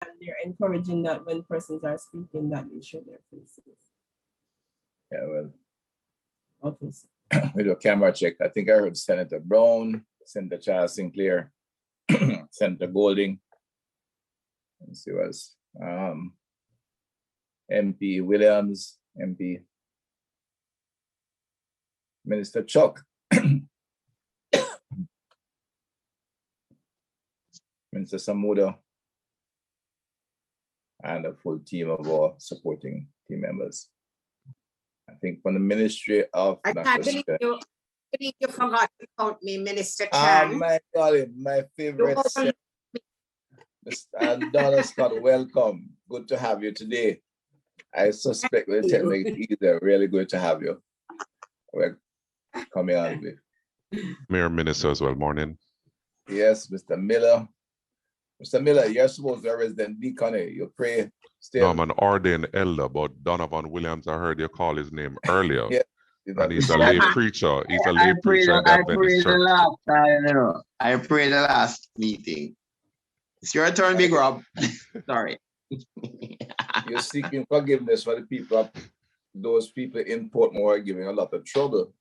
And they're encouraging that when persons are speaking that they show their faces. Yeah, well. Okay. We do a camera check. I think I heard Senator Brown, Senator Charles Sinclair, Senator Golding. Let's see what else. MP Williams, MP Minister Chuck, Minister Samuda, and a full team of our supporting team members. I think from the Ministry of... I can't believe you forgot to count me, Minister Chan. My God, my favorite. Mr. Donna Scott, welcome. Good to have you today. I suspect we'll make it easier. Really good to have you. We're coming on with. Mayor Minister as well, morning. Yes, Mr. Miller. Mr. Miller, you're supposed to be a resident deacon. You pray still. No, I'm an ordained elder, but Donovan Williams, I heard you call his name earlier. Yeah. And he's a lay preacher. He's a lay preacher in the Adventist church. I prayed the last meeting. It's your turn, Big Rob. Sorry. You're seeking forgiveness for the people, those people in Portmore are giving a lot of trouble.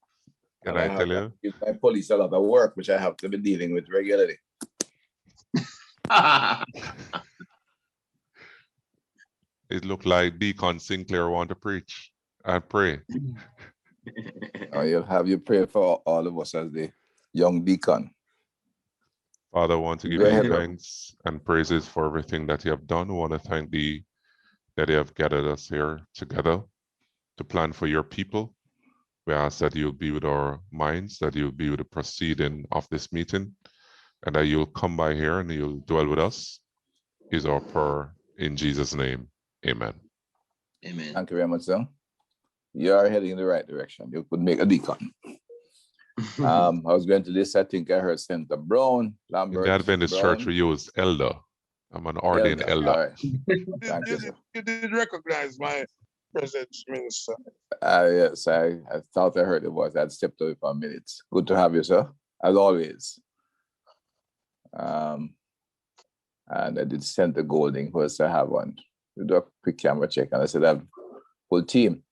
Can I tell you? Give my police a lot of work, which I have to be dealing with regularly. It looked like Deacon Sinclair want to preach. I pray. You'll have you pray for all of us as the young deacon. Father, I want to give you thanks and praises for everything that you have done. I want to thank thee that you have gathered us here together to plan for your people. We ask that you'll be with our minds, that you'll be with the proceeding of this meeting, and that you'll come by here and you'll dwell with us, is our prayer in Jesus' name. Amen. Amen. Thank you very much, sir. You are heading in the right direction. You could make a deacon. I was going to this, I think I heard Senator Brown, Lambert. In the Adventist church, we use elder. I'm an ordained elder. All right. Thank you, sir. You did recognize my presence, Minister. Yes, I thought I heard it was. I'd stepped away for a minute. Good to have you, sir, as always. And I did send the Golding for us to have one. We do a quick camera check, and I said I have full team.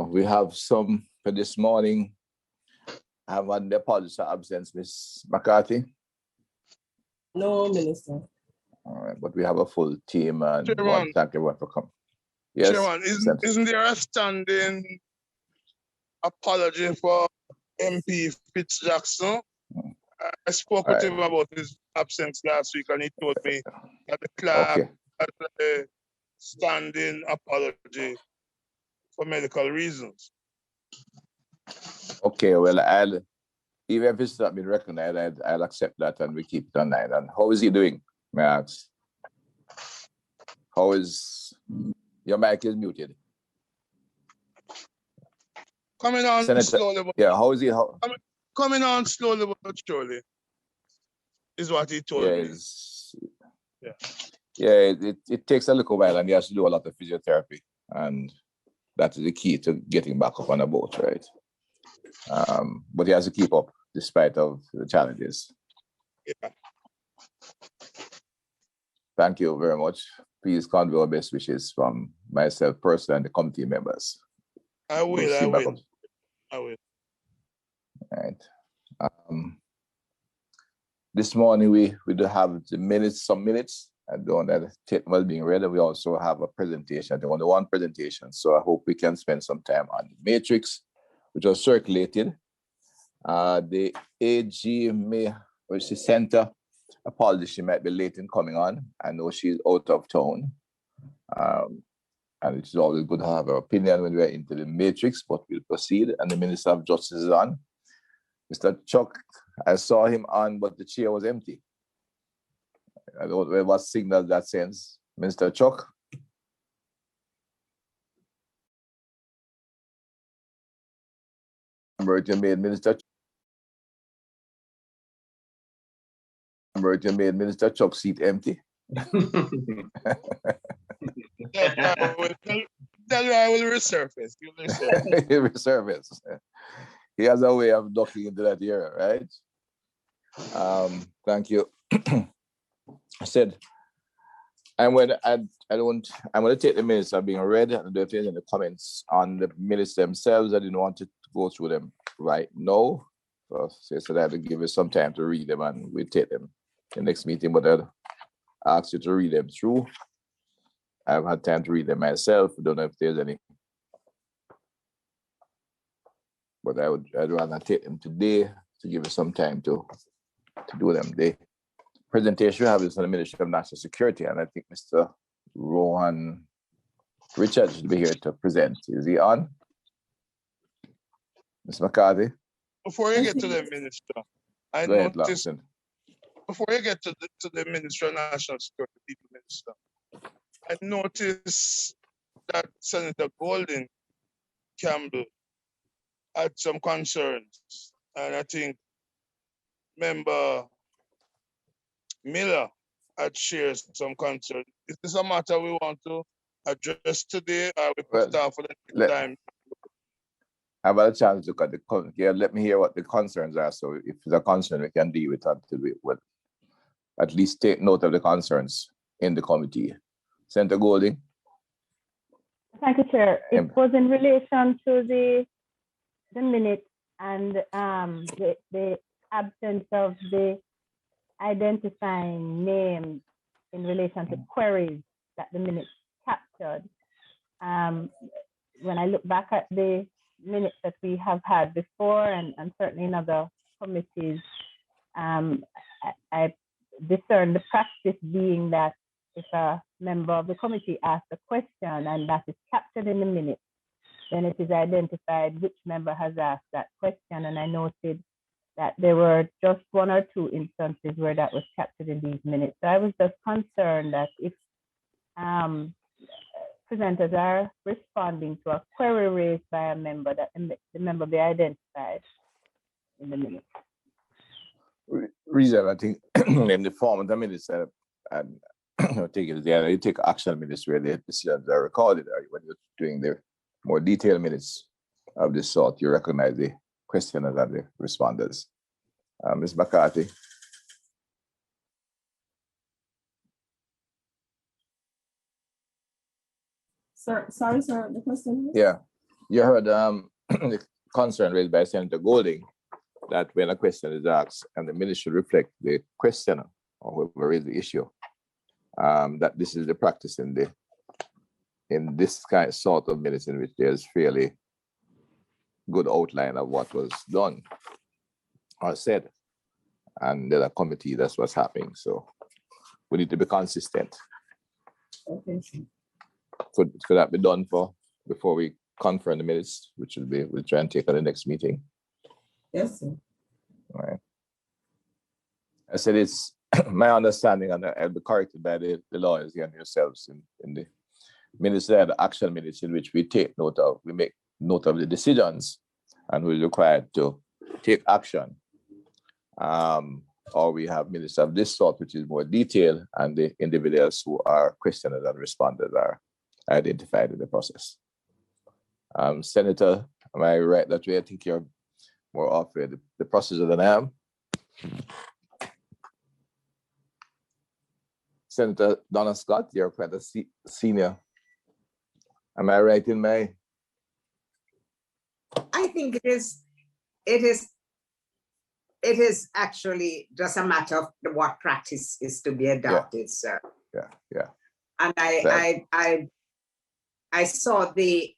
We have some for this morning. I have one apologies for absence, Miss McCarthy. No, Minister. All right, but we have a full team, and Chairman, thank everyone for coming. Yes, Chairman, isn't there a standing apology for MP Fitzjackson? I spoke with him about his absence last week, and he told me that the clerk has a standing apology for medical reasons. Okay, well, even if it's not been recognized, I'll accept that and we keep it online. And how is he doing, may I ask? How is, your mic is muted. Coming on Senator, slowly. But how is he? coming on slowly but surely is what he told me. It takes a little while and he has to do a lot of physiotherapy. And that is the key to getting back up on a boat, right? But he has to keep up despite of the challenges. Yeah. Thank you very much. Please convey our best wishes from myself personally and the committee members. I will. All right. This morning we do have some minutes. I don't know that well being read. We also have a presentation. I think only one presentation. So I hope we can spend some time on the matrix, which was circulated. The AG which is Center, apologies, she might be late in coming on. I know she's out of town. And it is always good to have her opinion when we're into the matrix, but we'll proceed. And the Minister of Justice is on. Mr. Chuck, I saw him on, but the chair was empty. I don't know what signal that sends. Mr. Chuck? Minister Chuck seat empty. I will resurface. He'll resurface. He has a way of ducking into that area, right? Thank you. I said, I'm going to take the minutes that are being read, and if there's any comments on the minutes themselves, I didn't want to go through them right now. So I have to give you some time to read them, and we'll take them in the next meeting, but I'll ask you to read them through. I've had time to read them myself. I don't know if there's any, but I'd rather take them today to give you some time to do them. The presentation we have is on the Ministry of National Security, and I think Mr. Rohan Richards should be here to present. Is he on? Ms. McCarthy? Before you get to the minister, I Go ahead, noticed, Lawson. before you get to the Minister of National Security, People Minister, I noticed that Senator Golden Campbell had some concerns, and I think Member Miller had shared some concerns. Is this a matter we want to address today, or we put that for the next time? I've had a chance to look at let me hear what the concerns are. So if there's a concern, we can deal with it until we will at least take note of the concerns in the committee. Senator Golding. Thank you, Chair. It was in relation to the minutes and the absence of the identifying names in relation to queries that the minutes captured. When I look back at the minutes that we have had before, and certainly in other committees, I discern the practice being that if a member of the committee asks a question and that is captured in the minutes, then it is identified which member has asked that question. And I noted that there were just one or two instances where that was captured in these minutes. So I was just concerned that if presenters are responding to a query raised by a member, that the member be identified in the minutes. Reason, I think, in the form of the minutes, and I think you take action minutes where the decisions are recorded, or when you're doing the more detailed minutes of this sort, you recognize the questioners and the responders. Ms. McCarthy. Sir, sorry, sir, the question? Yeah, you heard the concern raised by Senator Golding that when a question is asked and the minutes should reflect the questioner or whoever raised the issue, that this is the practice in this kind of sort of minutes in which there's fairly good outline of what was done or said, and the committee, that's what's happening. So we need to be consistent. Okay. Could that be done before we confer the minutes, which we'll try and take at the next meeting? Yes, sir. All right. I said it's my understanding, and I'll be corrected by the lawyers and yourselves in the minutes there, the action minutes in which we make note of the decisions and we're required to take action. Or we have minutes of this sort, which is more detailed, and the individuals who are questioners and responders are identified in the process. Senator, am I right that way? I think you're more off with the process than I am. Senator Donna Scott, you're quite a senior. Am I right in my? I think it is actually just a matter of what practice is to be adopted, sir. Yeah. And I saw the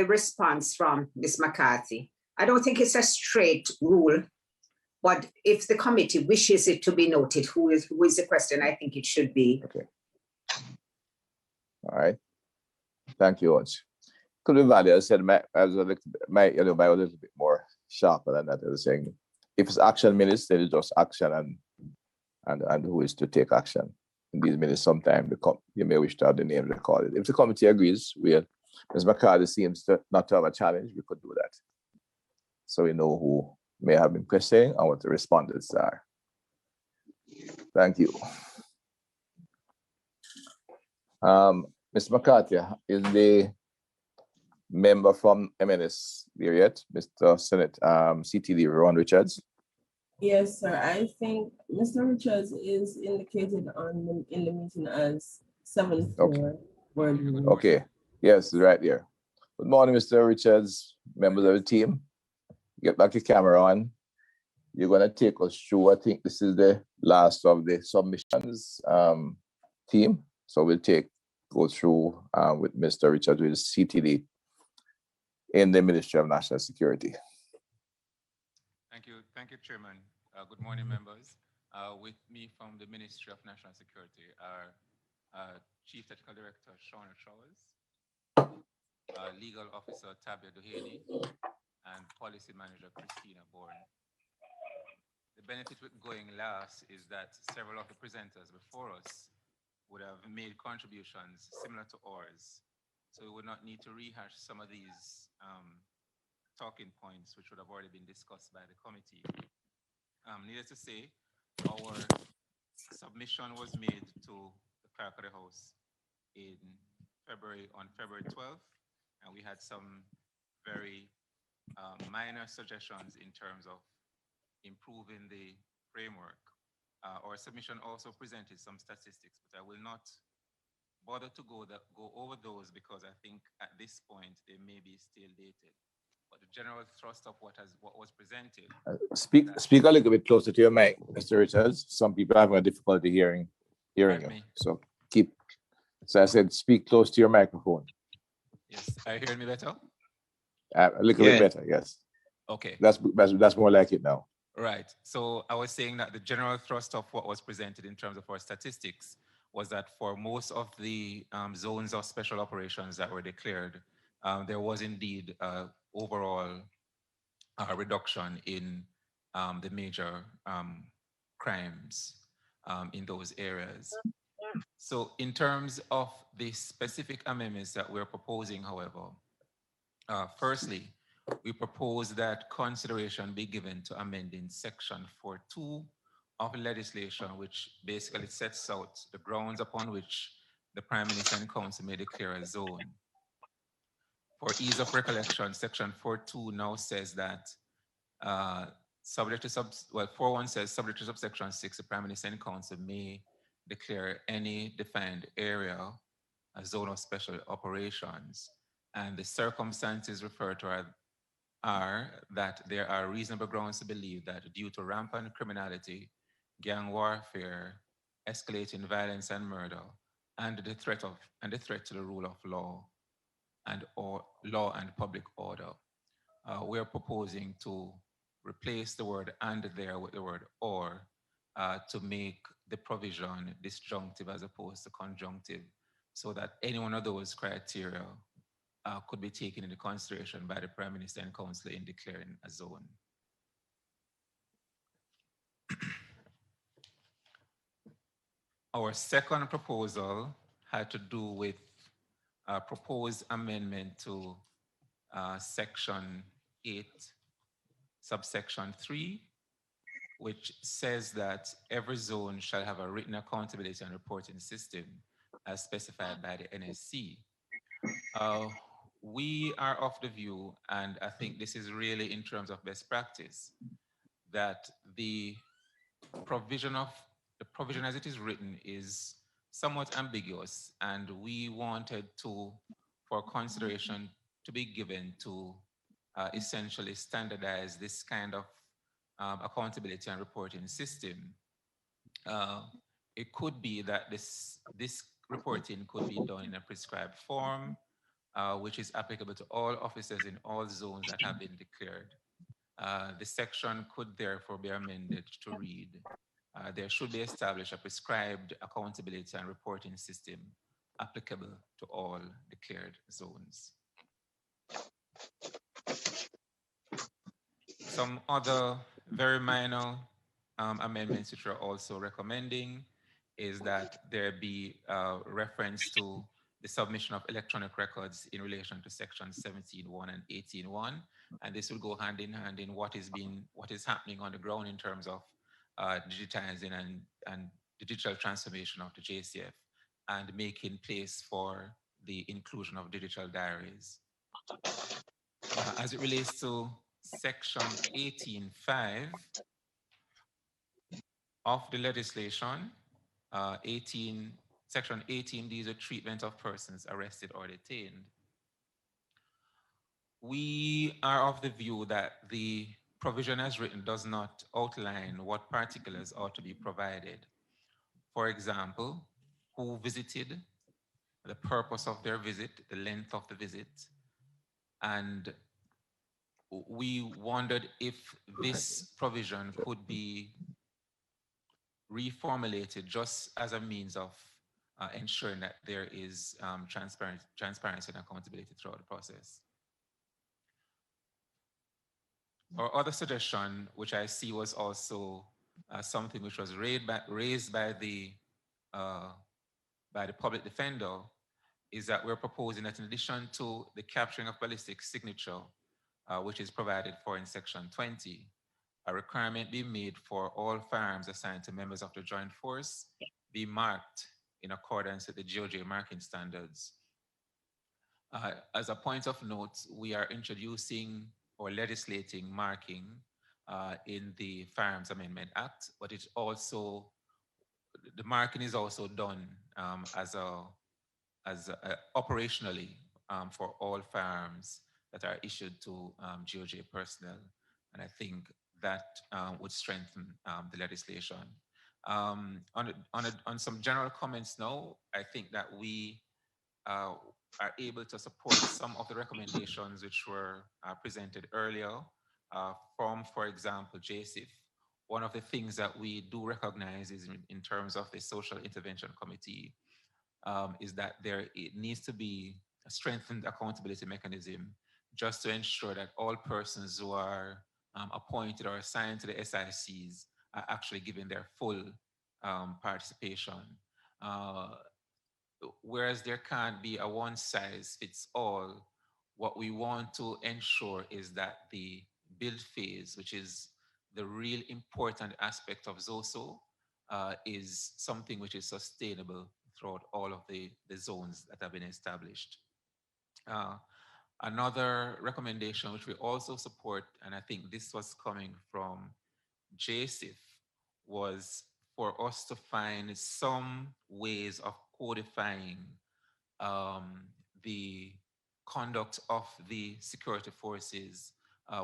response from Ms. McCarthy. I don't think it's a straight rule, but if the committee wishes it to be noted, who is the question, I think it should be. Okay. All right. Thank you, Oj. Could be valid. I said I was a little bit more sharper than that. I was saying, if it's action minutes, then it's just action and who is to take action. In these minutes, sometime you may wish to have the name recorded. If the committee agrees, Ms. McCarthy seems not to have a challenge, we could do that. So we know who may have been questioning and what the respondents are. Thank you. Ms. McCarthy, is the member from MNS there yet? Mr. Senate CTD Ron Richards? Yes, sir. I think Mr. Richards is indicated in the meeting as 7th floor. Okay. Yes, right there. Good morning, Mr. Richards, members of the team. Get back your camera on. You're going to take us through, I think this is the last of the submissions team. So we'll go through with Mr. Richards with CTD in the Ministry of National Security. Thank you, Chairman. Good morning, members. With me from the Ministry of National Security are Chief Technical Director Shauna Showers, Legal Officer Tabia Duhaney, and Policy Manager Christina Bourne. The benefit with going last is that several of the presenters before us would have made contributions similar to ours, so we would not need to rehash some of these talking points which would have already been discussed by the committee. Needless to say, our submission was made to the clerk of the House on February 12th, and we had some very minor suggestions in terms of improving the framework. Our submission also presented some statistics, but I will not bother to go over those because I think at this point they may be still dated. But the general thrust of what was presented. Speak a little bit closer to your mic, Mr. Richards. Some people are having a difficulty hearing you. So I said, speak close to your microphone. Yes, are you hearing me better? A little bit better, yes. Okay. That's more like it now. Right. So I was saying that the general thrust of what was presented in terms of our statistics was that for most of the zones of special operations that were declared, there was indeed overall reduction in the major crimes in those areas. So in terms of the specific amendments that we're proposing, however, firstly, we propose that consideration be given to amending section 4.2 of legislation, which basically sets out the grounds upon which the Prime Minister and Council may declare a zone. For ease of recollection, section 4.2 now says that subject to 4.1 says subject to subsection 6, the Prime Minister and Council may declare any defined area a zone of special operations, and the circumstances referred to are that there are reasonable grounds to believe that due to rampant criminality, gang warfare, escalating violence and murder, and the threat to the rule of law and public order, we are proposing to replace the word "and" there with the word "or" to make the provision disjunctive as opposed to conjunctive, so that any one of those criteria could be taken into consideration by the Prime Minister and Council in declaring a zone. Our second proposal had to do with a proposed amendment to section 8, subsection 3, which says that every zone shall have a written accountability and reporting system as specified by the NSC. We are of the view, and I think this is really in terms of best practice, that the provision as it is written is somewhat ambiguous, and we wanted for consideration to be given to essentially standardize this kind of accountability and reporting system. It could be that this reporting could be done in a prescribed form, which is applicable to all officers in all zones that have been declared. The section could therefore be amended to read, there should be established a prescribed accountability and reporting system applicable to all declared zones. Some other very minor amendments which we're also recommending is that there be reference to the submission of electronic records in relation to section 17.1 and 18.1, and this will go hand in hand in what is happening on the ground in terms of digitizing and digital transformation of the JCF and making place for the inclusion of digital diaries. As it relates to section 18.5, of the legislation, Section 18 deals with treatment of persons arrested or detained. We are of the view that the provision as written does not outline what particulars ought to be provided. For example, who visited, the purpose of their visit, the length of the visit, and we wondered if this provision could be reformulated just as a means of ensuring that there is transparency and accountability throughout the process. Our other suggestion, which I see was also something which was raised by the public defender, is that we're proposing that in addition to the capturing of ballistic signature, which is provided for in Section 20, a requirement be made for all firearms assigned to members of the joint force be marked in accordance with the GOJ marking standards. As a point of note, we are introducing or legislating marking in the Firearms Amendment Act, but it's also, the marking is also done operationally for all firearms that are issued to GOJ personnel. And I think that would strengthen the legislation. On some general comments now, I think that we are able to support some of the recommendations which were presented earlier from, for example, JSC. One of the things that we do recognize is in terms of the Social Intervention Committee is that it needs to be a strengthened accountability mechanism just to ensure that all persons who are appointed or assigned to the SICs are actually given their full participation. Whereas there can't be a one-size-fits-all, what we want to ensure is that the build phase, which is the real important aspect of ZOSO, is something which is sustainable throughout all of the zones that have been established. Another recommendation which we also support, and I think this was coming from JSC, was for us to find some ways of codifying the conduct of the security forces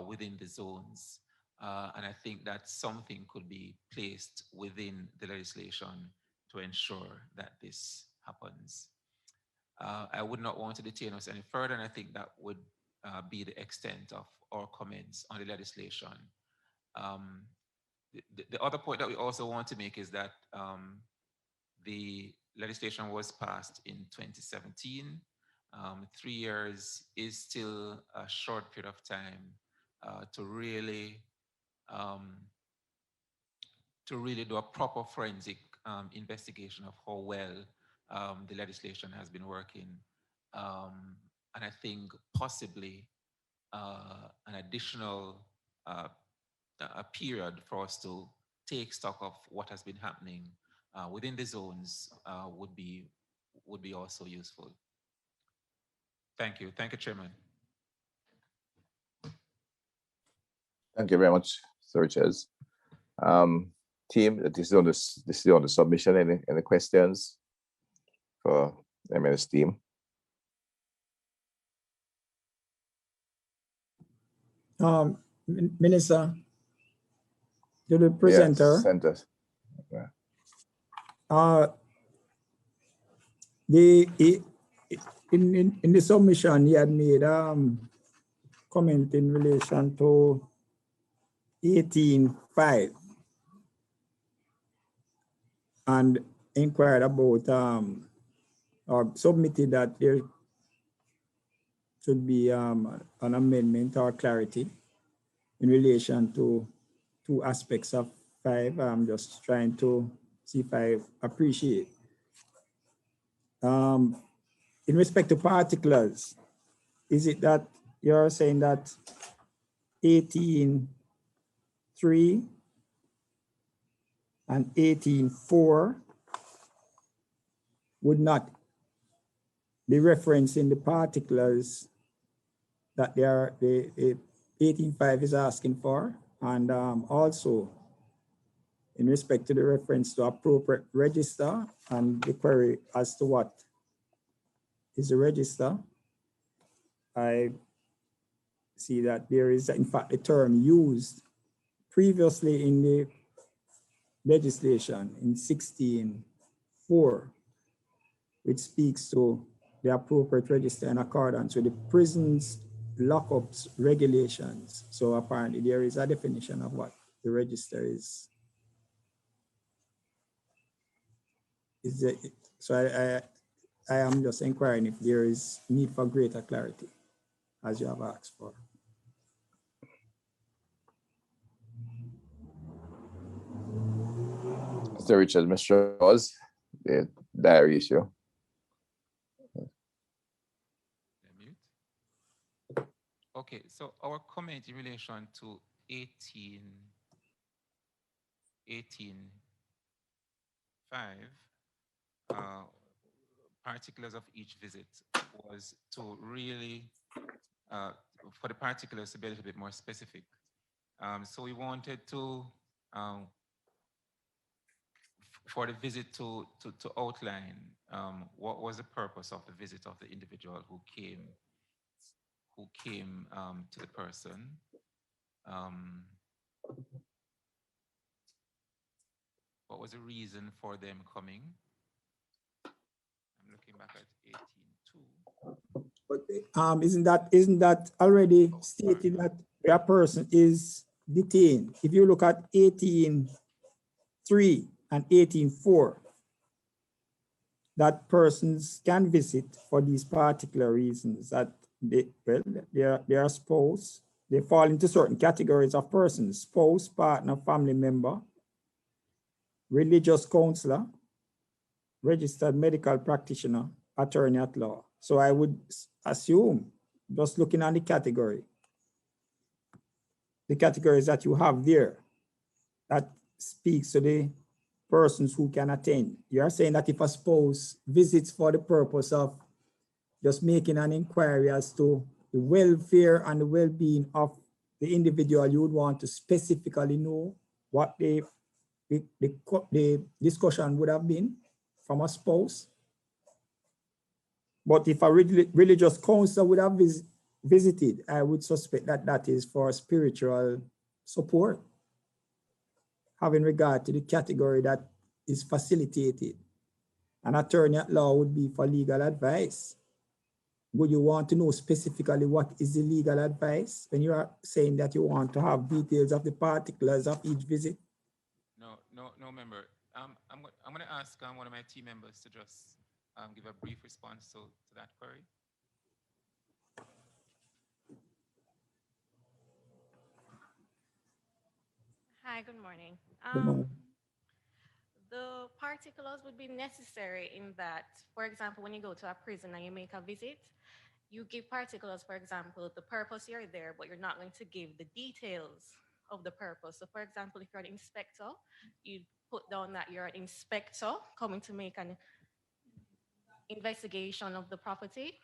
within the zones. And I think that something could be placed within the legislation to ensure that this happens. I would not want to detain us any further, and I think that would be the extent of our comments on the legislation. The other point that we also want to make is that the legislation was passed in 2017. 3 years is still a short period of time to really do a proper forensic investigation of how well the legislation has been working. And I think possibly an additional a period for us to take stock of what has been happening within the zones would be also useful. Thank you, Chairman. Thank you very much, Sir Ches. Team, this is on the submission. Any questions for MS team? Minister, to the presenter. Yes, in the submission, he had made comment in relation to 18.5 and inquired about or submitted that there should be an amendment or clarity in relation to two aspects of 5. I'm just trying to see if I appreciate. In respect to particulars, is it that you're saying that 18.3 and 18.4 would not be referenced in the particulars that the 18.5 is asking for? And also in respect to the reference to appropriate register and the query as to what is the register, I see that there is, in fact, a term used previously in the legislation in 16.4, which speaks to the appropriate register in accordance with the prison's lockups regulations. So apparently there is a definition of what the register is. So I am just inquiring if there is need for greater clarity, as you have asked for. Mr. Richard, Mr. Oz, the diary issue. Okay, so our comment in relation to 18.5, particulars of each visit was to really, for the particulars to be a little bit more specific. So we wanted to, for the visit to outline what was the purpose of the visit of the individual who came to the person. What was the reason for them coming? I'm looking back at 18.2. But isn't that already stated that a person is detained? If you look at 18.3 and 18.4, that persons can visit for these particular reasons, that they are spouse, they fall into certain categories of persons: spouse, partner, family member, religious counselor, registered medical practitioner, attorney at law. So I would assume, just looking at the categories that you have there, that speaks to the persons who can attend. You are saying that if a spouse visits for the purpose of just making an inquiry as to the welfare and the well-being of the individual, you would want to specifically know what the discussion would have been from a spouse. But if a religious counselor would have visited, I would suspect that that is for spiritual support, having regard to the category that is facilitated. An attorney at law would be for legal advice. Would you want to know specifically what is the legal advice when you are saying that you want to have details of the particulars of each visit? No, member. I'm going to ask one of my team members to just give a brief response to that query. Hi, good morning. Good morning. The particulars would be necessary in that, for example, when you go to a prison and you make a visit, you give particulars, for example, the purpose you're there, but you're not going to give the details of the purpose. So for example, if you're an inspector, you put down that you're an inspector coming to make an investigation of the property,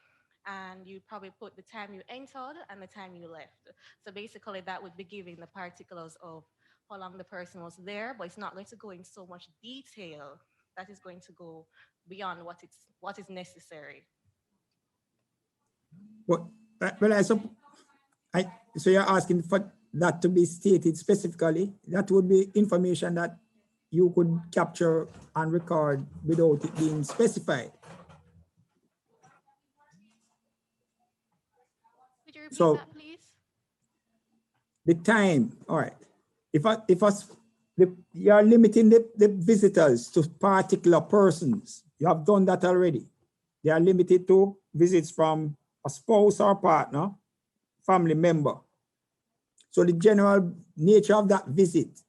and you probably put the time you entered and the time you left. So basically that would be giving the particulars of how long the person was there, but it's not going to go in so much detail that is going to go beyond what is necessary. Well, so you're asking for that to be stated specifically. That would be information that you could capture and record without it being specified. Could you repeat So, that, please? The time, all right. You are limiting the visitors to particular persons. You have done that already. They are limited to visits from a spouse or partner, family member. So the general nature of that visit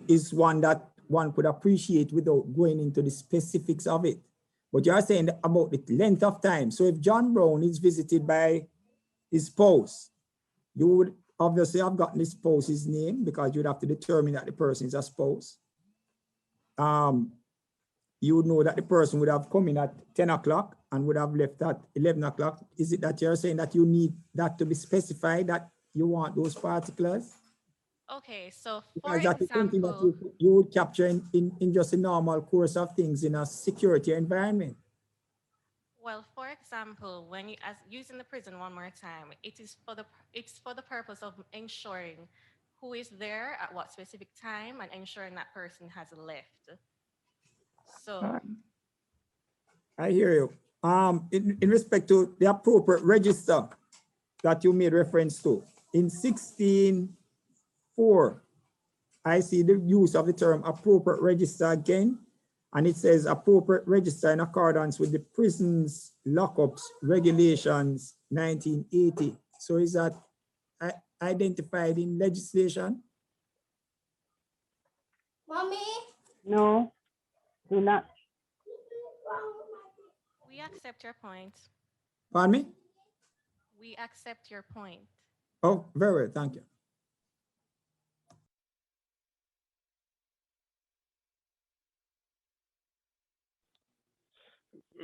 is one that one could appreciate without going into the specifics of it. But you are saying about the length of time. So if John Brown is visited by his spouse, you would obviously have gotten the spouse's name because you'd have to determine that the person is a spouse. You would know that the person would have come in at 10 o'clock and would have left at 11 o'clock. Is it that you're saying that you need that to be specified, that you want those particulars? Okay, so for Because that is something that example, you would capture in just a normal course of things in a security environment. well, for example, when you as using the prison one more time, it's for the purpose of ensuring who is there at what specific time and ensuring that person has left. So I hear you. In respect to the appropriate register that you made reference to, in 16.4, I see the use of the term appropriate register again, and it says appropriate register in accordance with the prisons lockups regulations 1980. So is that identified in legislation? Mommy? No, do not. we accept your point. Pardon me? We accept your point. Oh, very well, thank you.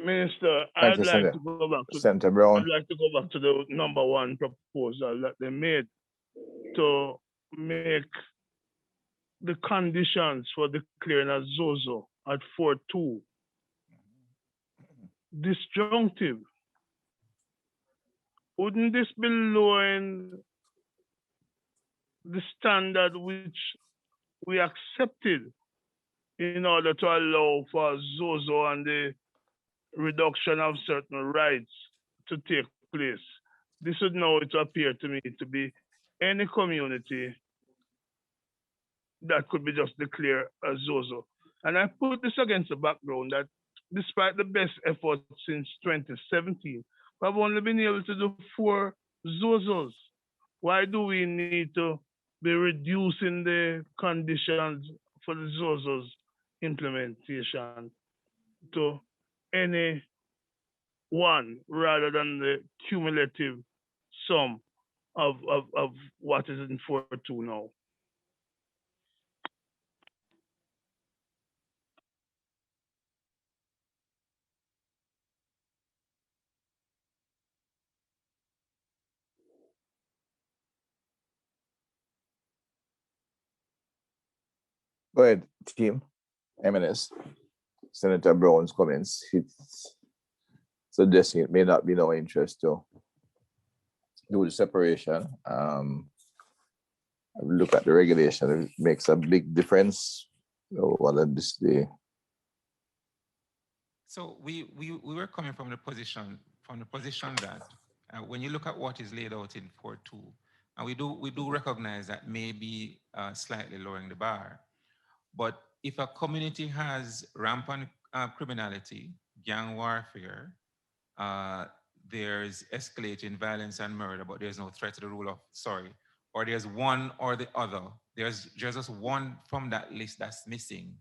Minister, Thank you, I'd like to go back to Senator Brown. I'd like to go back to the number one proposal that they made to make the conditions for declaring a ZOSO at 4.2 disjunctive. Wouldn't this be lowering the standard which we accepted in order to allow for ZOSO and the reduction of certain rights to take place? This would now it appear to me to be any community that could be just declared as ZOSO. And I put this against the background that despite the best efforts since 2017, we've only been able to do 4 ZOSOs. Why do we need to be reducing the conditions for the ZOSOs implementation to any one rather than the cumulative sum of what is in 4.2 now? Go ahead, team. MNS. Senator Brown's comments. It's suggesting it may not be no interest to do the separation. Look at the regulation. It makes a big difference. So we were coming from the position that when you look at what is laid out in 4.2, and we do recognize that maybe slightly lowering the bar, but if a community has rampant criminality, gang warfare, there's escalating violence and murder, but there's no threat to the rule of, or there's one or the other, there's just one from that list that's missing,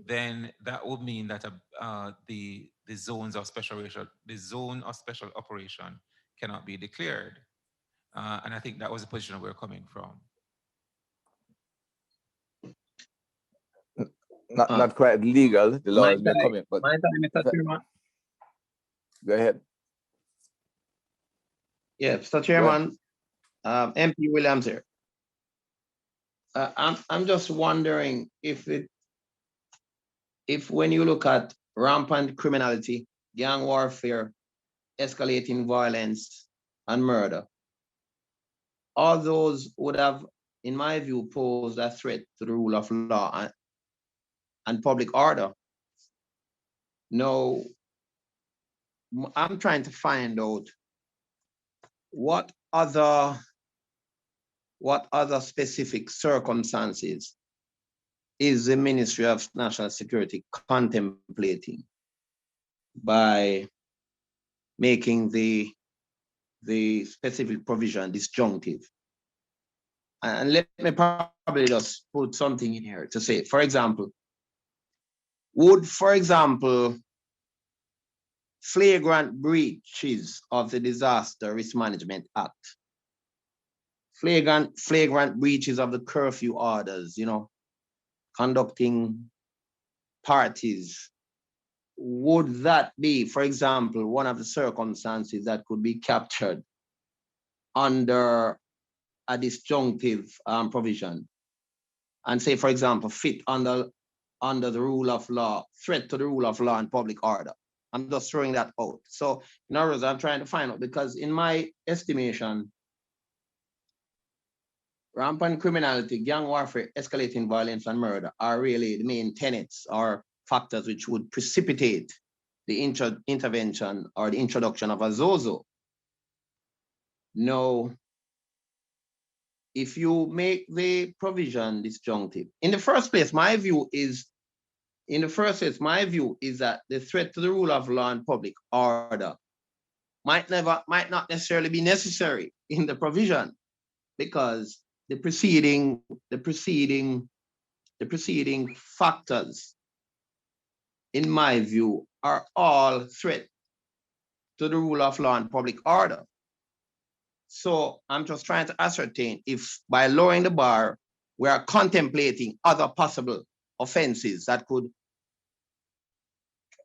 then that would mean that the zone of special operation cannot be declared. And I think that was the position we're coming from. Not quite legal. The law is coming, but my time, Mr. Chairman. Go ahead. Yeah, Mr. Chairman, MP Williams here. I'm just wondering if when you look at rampant criminality, gang warfare, escalating violence, and murder, all those would have, in my view, posed a threat to the rule of law and public order. Now, I'm trying to find out what other specific circumstances is the Ministry of National Security contemplating by making the specific provision disjunctive? And let me probably just put something in here to say, for example, would, for example, flagrant breaches of the Disaster Risk Management Act, flagrant breaches of the curfew orders, conducting parties, would that be, for example, one of the circumstances that could be captured under a disjunctive provision and say, for example, fit under the rule of law, threat to the rule of law and public order. I'm just throwing that out. So in other words, I'm trying to find out, because in my estimation, rampant criminality, gang warfare, escalating violence, and murder are really the main tenets or factors which would precipitate the intervention or the introduction of a ZOSO. Now, if you make the provision disjunctive, in the first place, my view is that the threat to the rule of law and public order might not necessarily be necessary in the provision, because the preceding factors, in my view, are all threat to the rule of law and public order. So I'm just trying to ascertain if by lowering the bar, we are contemplating other possible offenses that could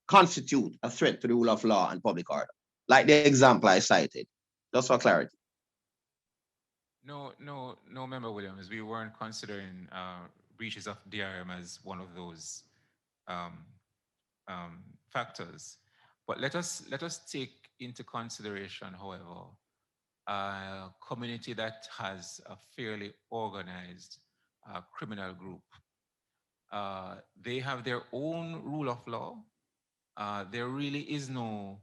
constitute a threat to the rule of law and public order, like the example I cited, just for clarity. No, Member Williams, we weren't considering breaches of DRM as one of those factors. But let us take into consideration, however, a community that has a fairly organized criminal group. They have their own rule of law. There really is no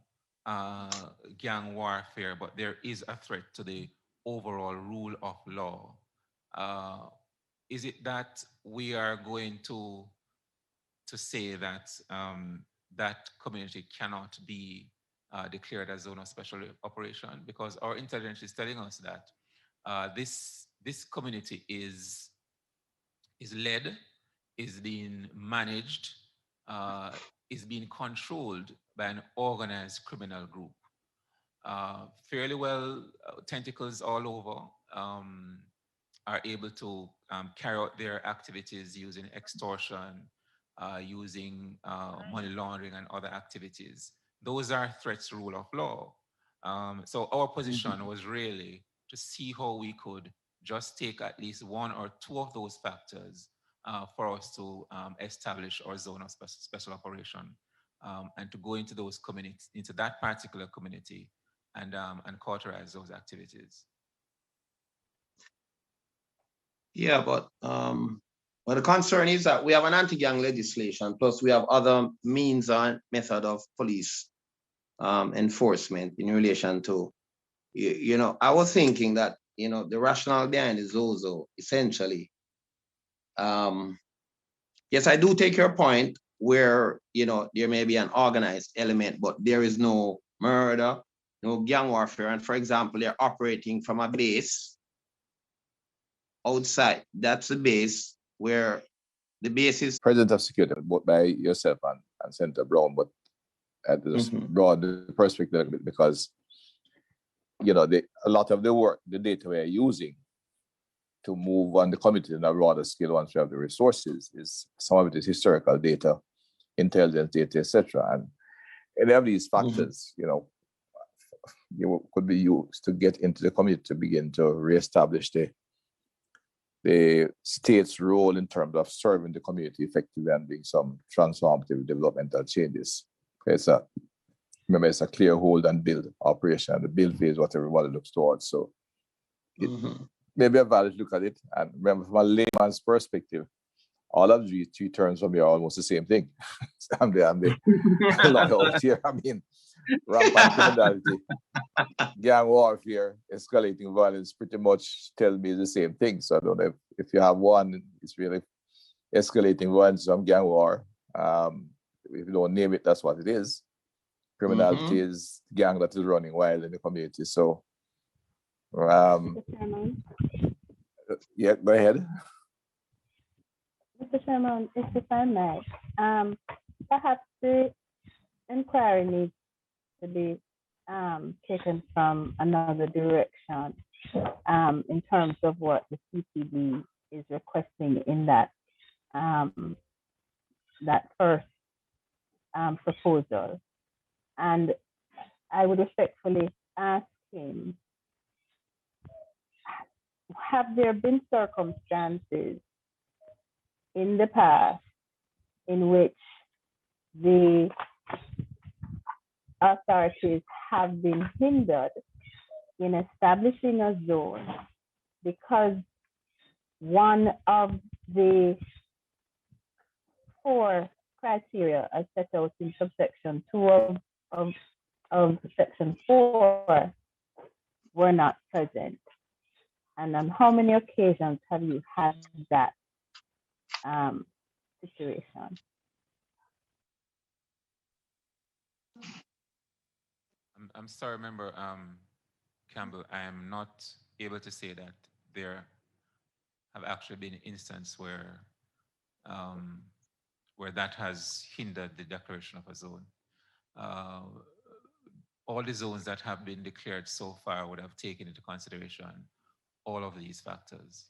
gang warfare, but there is a threat to the overall rule of law. Is it that we are going to say that that community cannot be declared a zone of special operation? Because our intelligence is telling us that this community is led, is being managed, is being controlled by an organized criminal group. Fairly well, tentacles all over are able to carry out their activities using extortion, using money laundering and other activities. Those are threats to rule of law. So our position was really to see how we could just take at least one or two of those factors for us to establish our zone of special operation and to go into those communities, into that particular community, and cauterize those activities. Yeah, but the concern is that we have an anti-gang legislation, plus we have other means and method of police enforcement in relation to, I was thinking that, the rationale behind the ZOSO, essentially, yes, I do take your point where, there may be an organized element, but there is no murder, no gang warfare. And for example, they're operating from a base outside. That's the base where the base is. President of Security, both by yourself and Senator Brown, but at this broad perspective, because, a lot of the work, the data we are using to move on the committee on a broader scale once we have the resources, is some of it is historical data, intelligence data, etc. And any of these factors, could be used to get into the committee to begin to reestablish the state's role in terms of serving the community effectively and being some transformative developmental changes. Remember, it's a clear hold and build operation, and the build phase what everybody looks towards. So maybe a valid look at it. And remember, from a layman's perspective, all of these three terms for me are almost the same thing. I'm the lawyer out here. I mean, rampant criminality, gang warfare, escalating violence pretty much tell me the same thing. So I don't know if you have one, it's really escalating violence, some gang war. If you don't name it, that's what it is. Criminality is gang that is running wild in the community. So, yeah, go ahead. Mr. Chairman, if I may, perhaps the inquiry needs to be taken from another direction in terms of what the CPD is requesting in that that first proposal. And I would respectfully ask him have there been circumstances in the past in which the authorities have been hindered in establishing a zone because one of the 4 criteria as set out in subsection 2 of section 4 were not present? And on how many occasions have you had that situation? I'm sorry, Member Campbell, I am not able to say that there have actually been instances where that has hindered the declaration of a zone. All the zones that have been declared so far would have taken into consideration all of these factors.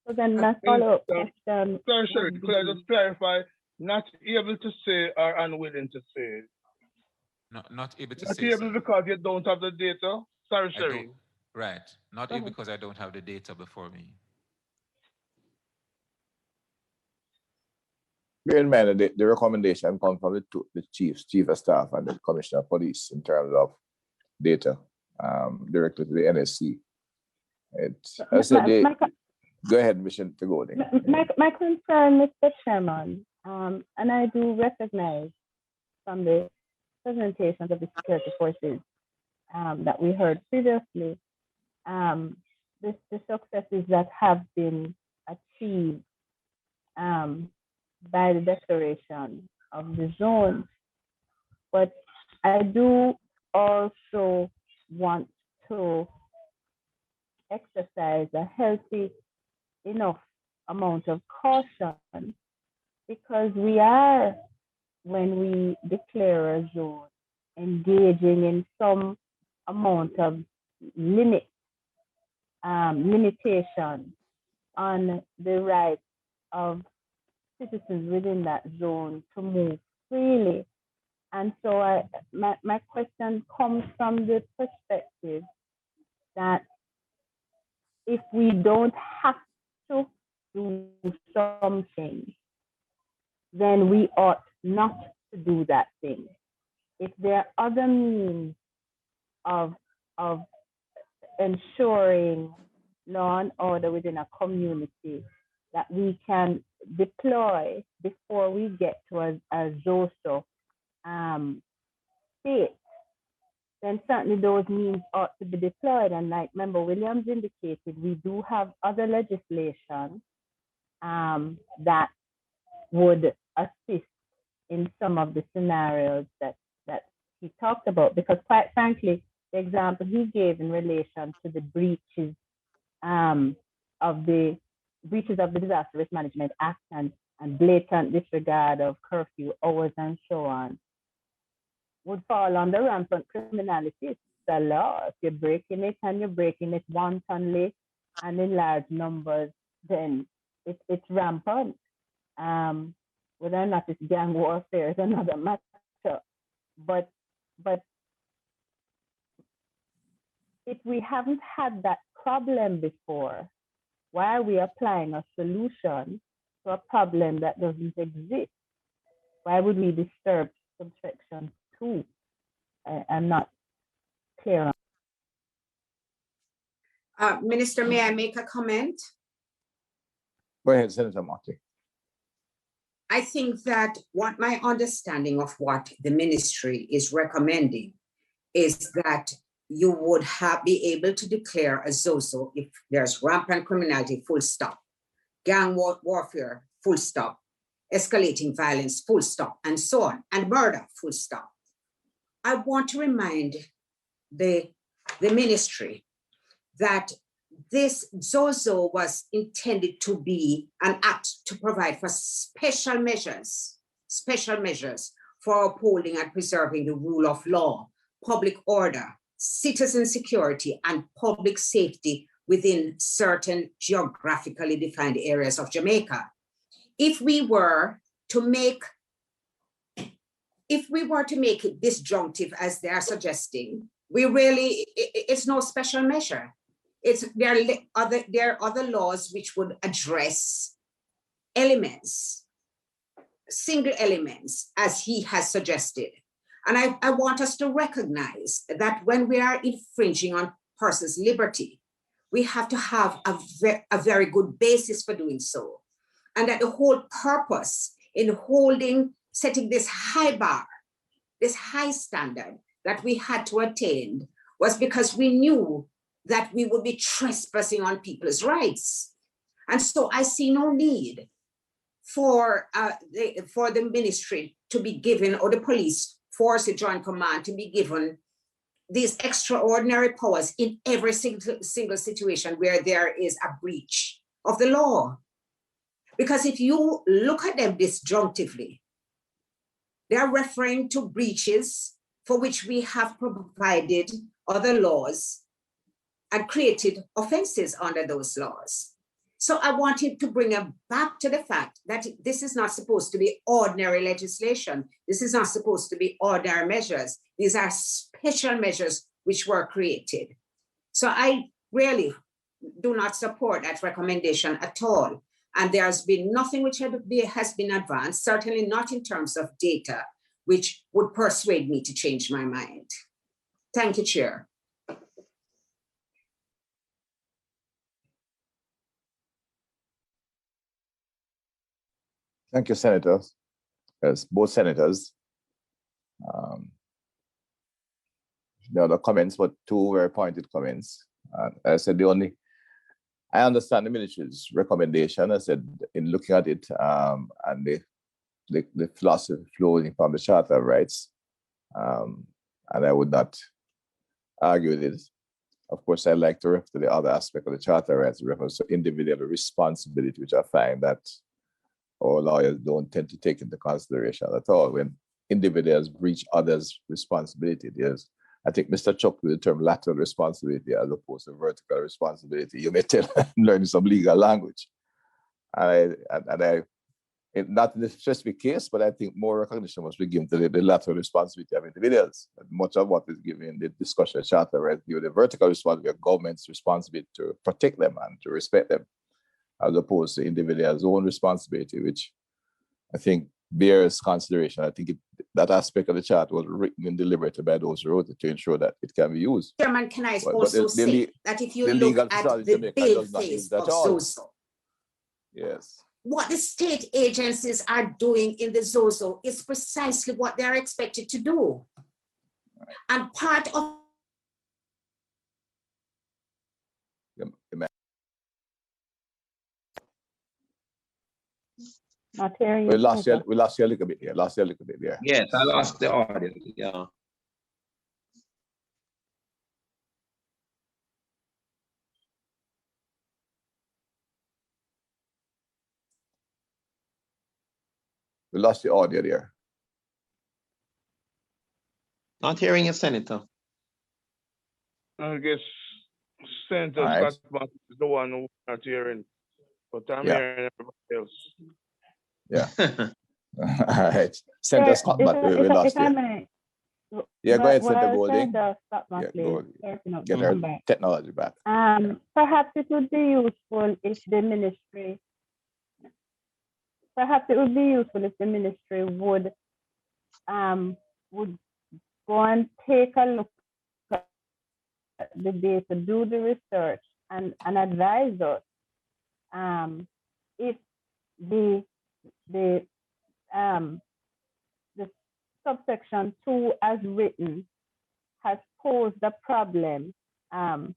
So then my follow-up question. Sorry, could I just clarify? Not able to say or unwilling to say? Not able to not say. Not able because you don't have the data? Sorry, Sherry. Right. Not able because I don't have the data before me. Bear in mind that the recommendation comes from the chief of staff and the commissioner of police in terms of data directly to the NSC. Go ahead, Mission to go there. My concern, Mr. Chairman, and I do recognize from the presentations of the security forces that we heard previously, the successes that have been achieved by the declaration of the zones. But I do also want to exercise a healthy enough amount of caution, because we are, when we declare a zone, engaging in some amount of limitation on the right of citizens within that zone to move freely. And so my question comes from the perspective that if we don't have to do something, then we ought not to do that thing. If there are other means of ensuring law and order within a community that we can deploy before we get to a ZOSO state, then certainly those means ought to be deployed. And like Member Williams indicated, we do have other legislation that would assist in some of the scenarios that he talked about, because quite frankly, the example he gave in relation to the breaches of the Disaster Risk Management Act and blatant disregard of curfew hours and so on would fall under rampant criminality. It's the law. If you're breaking it and you're breaking it wantonly and in large numbers, then it's rampant. Whether or not it's gang warfare is another matter. But if we haven't had that problem before, why are we applying a solution to a problem that doesn't exist? Why would we disturb subsection 2? I'm not clear on. Minister, may I make a comment? Go ahead, Senator Marty. I think that what my understanding of what the ministry is recommending is that you would be able to declare a ZOSO if there's rampant criminality, full stop, gang warfare, full stop, escalating violence, full stop, and so on, and murder, full stop. I want to remind the ministry that this ZOSO was intended to be an act to provide for special measures for upholding and preserving the rule of law, public order, citizen security, and public safety within certain geographically defined areas of Jamaica. If we were to make it disjunctive, as they are suggesting, we really, it's no special measure. There are other laws which would address elements, single elements, as he has suggested. And I want us to recognize that when we are infringing on person's liberty, we have to have a very good basis for doing so. And that the whole purpose in setting this high bar, this high standard that we had to attain, was because we knew that we would be trespassing on people's rights. And so I see no need for the ministry to be given, or the police force, the joint command, to be given these extraordinary powers in every single situation where there is a breach of the law. Because if you look at them disjunctively, they are referring to breaches for which we have provided other laws and created offenses under those laws. So I wanted to bring them back to the fact that this is not supposed to be ordinary legislation. This is not supposed to be ordinary measures. These are special measures which were created. So I really do not support that recommendation at all. And there's been nothing which has been advanced, certainly not in terms of data, which would persuade me to change my mind. Thank you, Chair. Thank you, Senators. As both senators. The other comments, but two very pointed comments. I said I understand the ministry's recommendation. I said in looking at it and the philosophy flowing from the Charter of Rights, and I would not argue with it. Of course, I'd like to refer to the other aspect of the Charter of Rights, reference to individual responsibility, which I find that our lawyers don't tend to take into consideration at all when individuals breach others' responsibility. I think Mr. Chuck used the term lateral responsibility as opposed to vertical responsibility. You may tell I'm learning some legal language. Not in this specific case, but I think more recognition must be given to the lateral responsibility of individuals. And much of what is given in the discussion of Charter of Rights, the vertical responsibility of government's responsibility to protect them and to respect them, as opposed to individuals' own responsibility, which I think bears consideration. I think that aspect of the chart was written and deliberated by those who wrote it to ensure that it can be used. Chairman, can I also say that if you look at the bill phase of ZOSO, yes, what the state agencies are doing in the ZOSO is precisely what they're expected to do. And part of Not hearing we you. lost you a little bit here. Yes, I lost the audio. Yeah. We lost the audio there. Not hearing you, Senator. I guess Senator Scott is the one who's not hearing, but I'm hearing everybody else. Yeah. All right. Senator Scott, we lost you. Yeah, go ahead, Senator Golding. Get her technology back. Perhaps it would be useful if the ministry would go and take a look at the data, do the research, and advise us if the subsection 2 as written has posed a problem in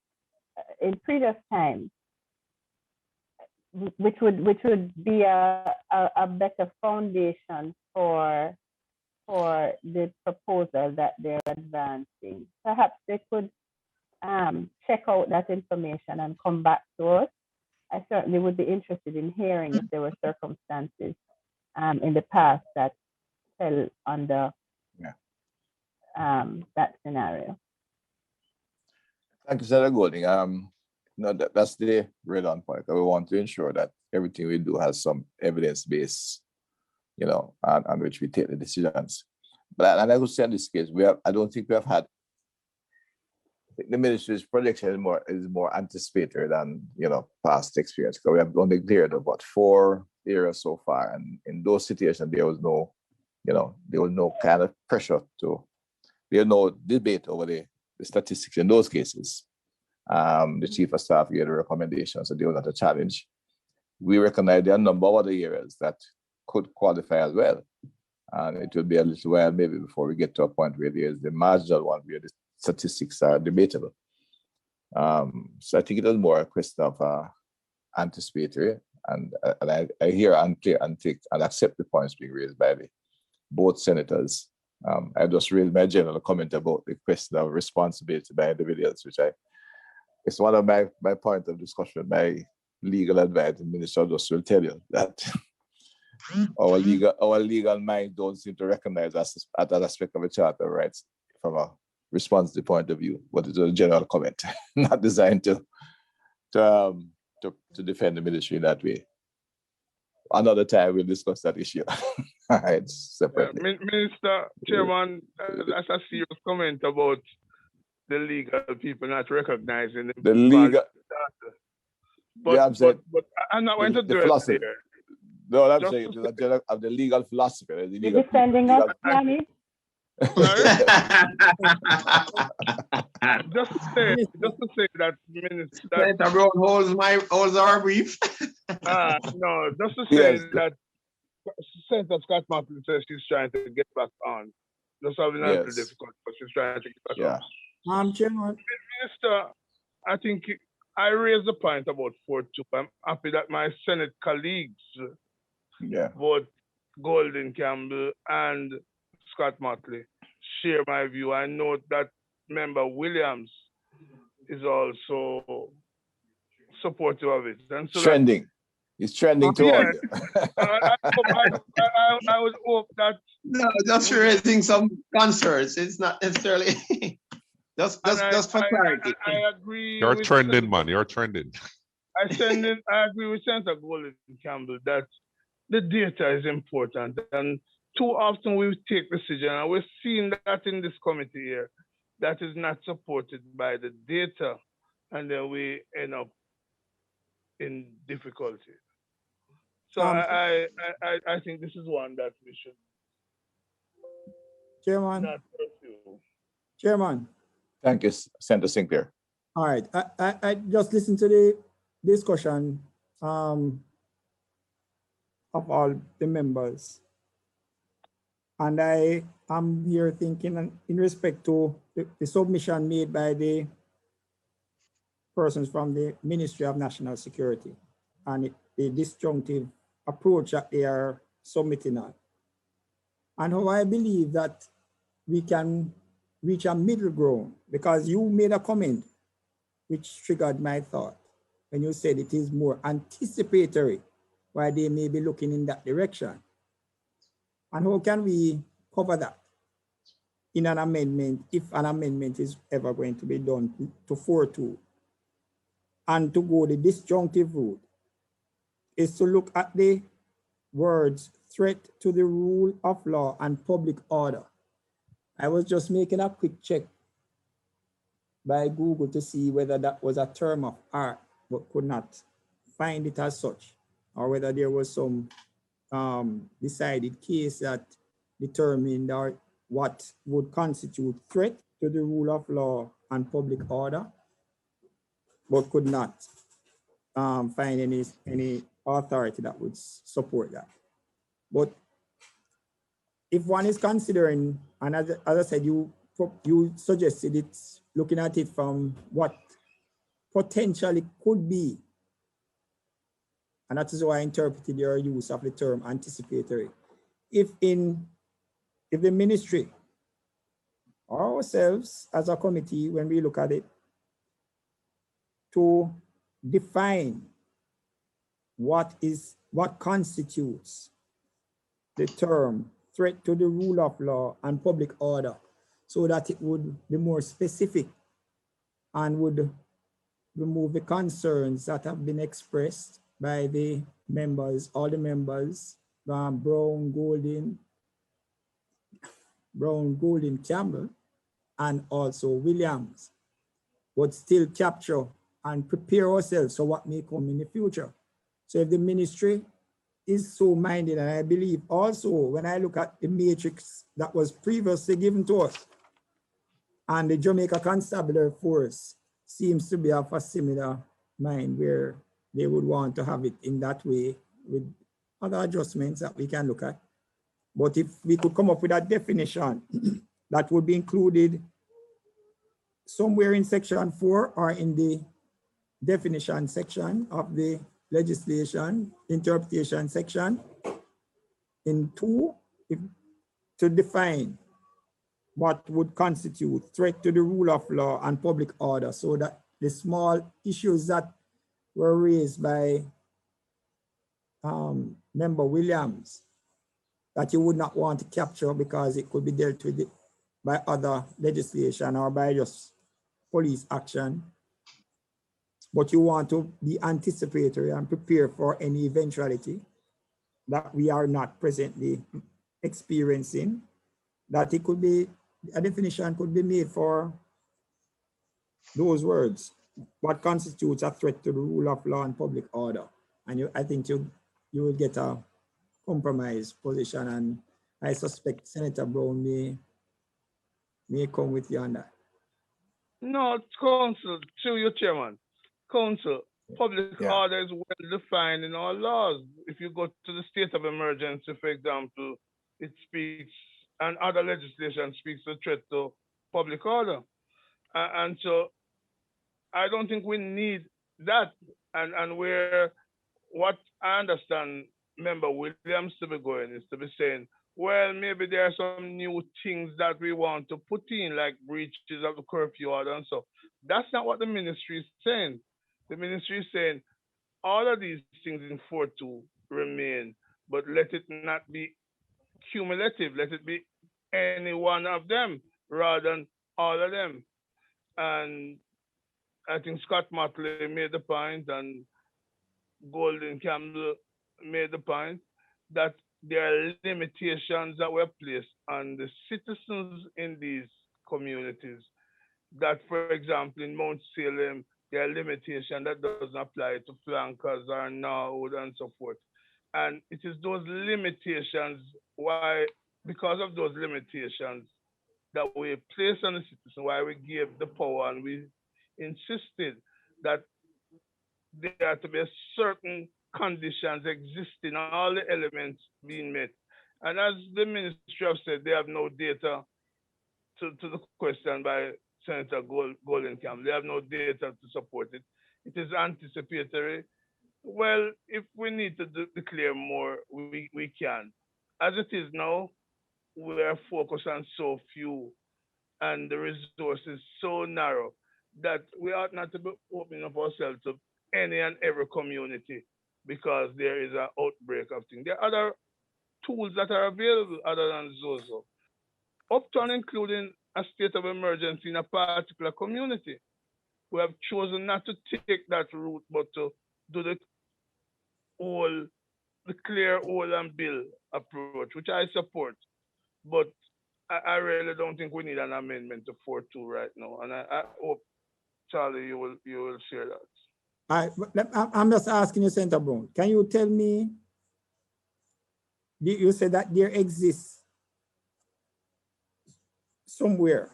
previous times, which would be a better foundation for the proposal that they're advancing. Perhaps they could check out that information and come back to us. I certainly would be interested in hearing if there were circumstances in the past that fell under that scenario. Thank you, Senator Golding. That's the red on point. We want to ensure that everything we do has some evidence base, on which we take the decisions. But and I would say in this case, I don't think we have had the ministry's projection is more anticipatory than past experience. Because we have only cleared about 4 areas so far, and in those situations there was no kind of pressure there was no debate over the statistics in those cases. The chief of staff gave the recommendations, so there was not a challenge. We recognize there are a number of other areas that could qualify as well. And it will be a little while maybe before we get to a point where there's the marginal one where the statistics are debatable. So I think it was more a question of anticipatory, and I hear and take and accept the points being raised by both senators. I just raised my general comment about the question of responsibility by individuals, which it's one of my points of discussion. My legal advisor, Minister just will tell you that our legal mind don't seem to recognize that aspect of a charter rights from a responsibility point of view, but it's a general comment, not designed to defend the ministry in that way. Another time we'll discuss that issue. All right, separately. Minister, Chairman, that's a serious comment about the legal people not recognizing the legal. But I'm not going to do it here. No, I'm saying of the legal philosophy. The legal defending us, Yanni? Just to say that, Minister. Senator Brown holds our brief. No, just to say that Senator Scott Martin says she's trying to get back on. Just having a little difficult, but she's trying to get back on. Chairman. Minister, I think I raised the point about 4-2. I'm happy that my Senate colleagues, both Golden Campbell and Scott Motley, share my view. I note that Member Williams is also supportive of it. And so trending. It's trending toward you. I would hope that. No, just raising some concerns. It's not necessarily. just for clarity. I agree. You're trending, man. You're trending. I agree with Senator Golden Campbell that the data is important, and too often we take decisions, and we're seeing that in this committee here, that is not supported by the data, and then we end up in difficulty. So I think this is one that we should not pursue. Chairman. Thank you, Senator Sinclair. All right, I just listened to the discussion of all the members. And I am here thinking in respect to the submission made by the persons from the Ministry of National Security and the disjunctive approach that they are submitting on. And how I believe that we can reach a middle ground, because you made a comment which triggered my thought when you said it is more anticipatory, why they may be looking in that direction. And how can we cover that in an amendment, if an amendment is ever going to be done to 4.2? And to go the disjunctive route is to look at the words threat to the rule of law and public order. I was just making a quick check by Google to see whether that was a term of art, but could not find it as such, or whether there was some decided case that determined what would constitute threat to the rule of law and public order, but could not find any authority that would support that. But if one is considering, and as I said, you suggested it's looking at it from what potentially could be, and that is why I interpreted your use of the term anticipatory. If the ministry or ourselves as a committee, when we look at it, to define what constitutes the term threat to the rule of law and public order, so that it would be more specific and would remove the concerns that have been expressed by the members, all the members, Brown, Golden, Campbell, and also Williams. but still capture and prepare ourselves for what may come in the future. So if the ministry is so minded, and I believe also when I look at the matrix that was previously given to us, and the Jamaica Constabulary Force seems to be of a similar mind where they would want to have it in that way with other adjustments that we can look at. But if we could come up with a definition that would be included somewhere in section 4 or in the definition section of the legislation interpretation section in 2, to define what would constitute threat to the rule of law and public order, so that the small issues that were raised by Member Williams that you would not want to capture because it could be dealt with by other legislation or by just police action, but you want to be anticipatory and prepare for any eventuality that we are not presently experiencing, that it could be, a definition could be made for those words. What constitutes a threat to the rule of law and public order? And I think you will get a compromise position, and I suspect Senator Brown may come with you on that. No, Council, through your chairman. Council, public order is well defined in our laws. If you go to the state of emergency, for example, it speaks, and other legislation speaks to threat to public order. And so I don't think we need that. And where what I understand Member Williams to be going is to be saying, well, maybe there are some new things that we want to put in, like breaches of the curfew order and so. That's not what the ministry is saying. The ministry is saying all of these things in 4.2 remain, but let it not be cumulative. Let it be any one of them rather than all of them. And I think Scott Motley made the point, and Golden Campbell made the point that there are limitations that were placed on the citizens in these communities. That, for example, in Mount Salem, there are limitations that doesn't apply to flankers or Norwood and so forth. And it is those limitations why, because of those limitations that we place on the citizen, why we gave the power and we insisted that there are to be certain conditions existing, all the elements being met. And as the ministry have said, they have no data to the question by Senator Goldenkamp. They have no data to support it. It is anticipatory. Well, if we need to declare more, we can. As it is now, we are focused on so few and the resources so narrow that we ought not to be opening up ourselves to any and every community because there is an outbreak of things. There are other tools that are available other than ZOSO. Up to and including a state of emergency in a particular community. We have chosen not to take that route, but to do the clear, whole, and bill approach, which I support. But I really don't think we need an amendment to 4.2 right now. And I hope, Charlie, you will share that. I'm just asking you, Senator Brown, can you tell me, you said that there exists somewhere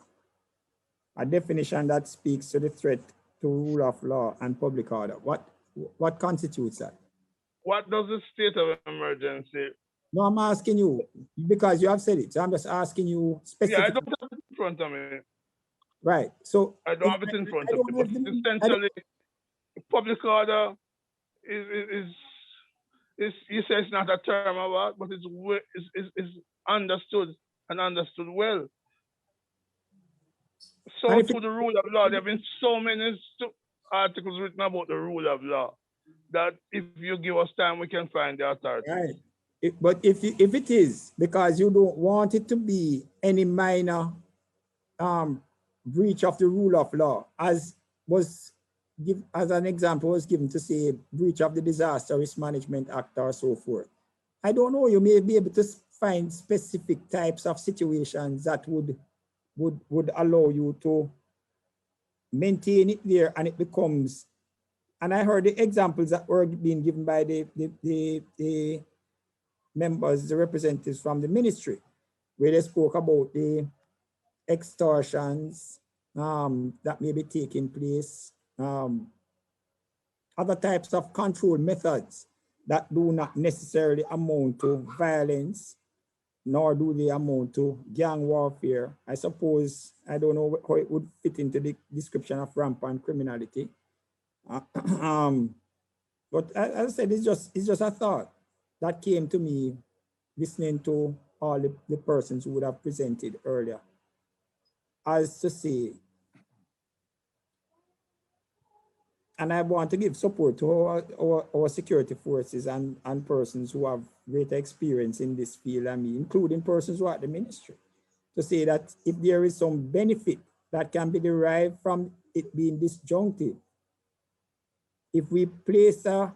a definition that speaks to the threat to rule of law and public order. What constitutes that? What does the state of emergency? No, I'm asking you because you have said it. So I'm just asking you specifically. Yeah, I don't have it in front of me. Right. So I don't have it in front of me. But essentially, public order is you say it's not a term of art, but it's understood and understood well. So to the rule of law, there have been so many articles written about the rule of law that if you give us time, we can find the authority. Right. But if it is because you don't want it to be any minor breach of the rule of law, as an example was given to say breach of the Disaster Risk Management Act or so forth. I don't know, you may be able to find specific types of situations that would allow you to maintain it there and it becomes, and I heard the examples that were being given by the members, the representatives from the ministry, where they spoke about the extortions that may be taking place, other types of control methods that do not necessarily amount to violence, nor do they amount to gang warfare. I suppose, I don't know how it would fit into the description of rampant criminality. But as I said, it's just a thought that came to me listening to all the persons who would have presented earlier. As to say, and I want to give support to our security forces and persons who have greater experience in this field, I mean, including persons who are at the ministry, to say that if there is some benefit that can be derived from it being disjunctive, if we place an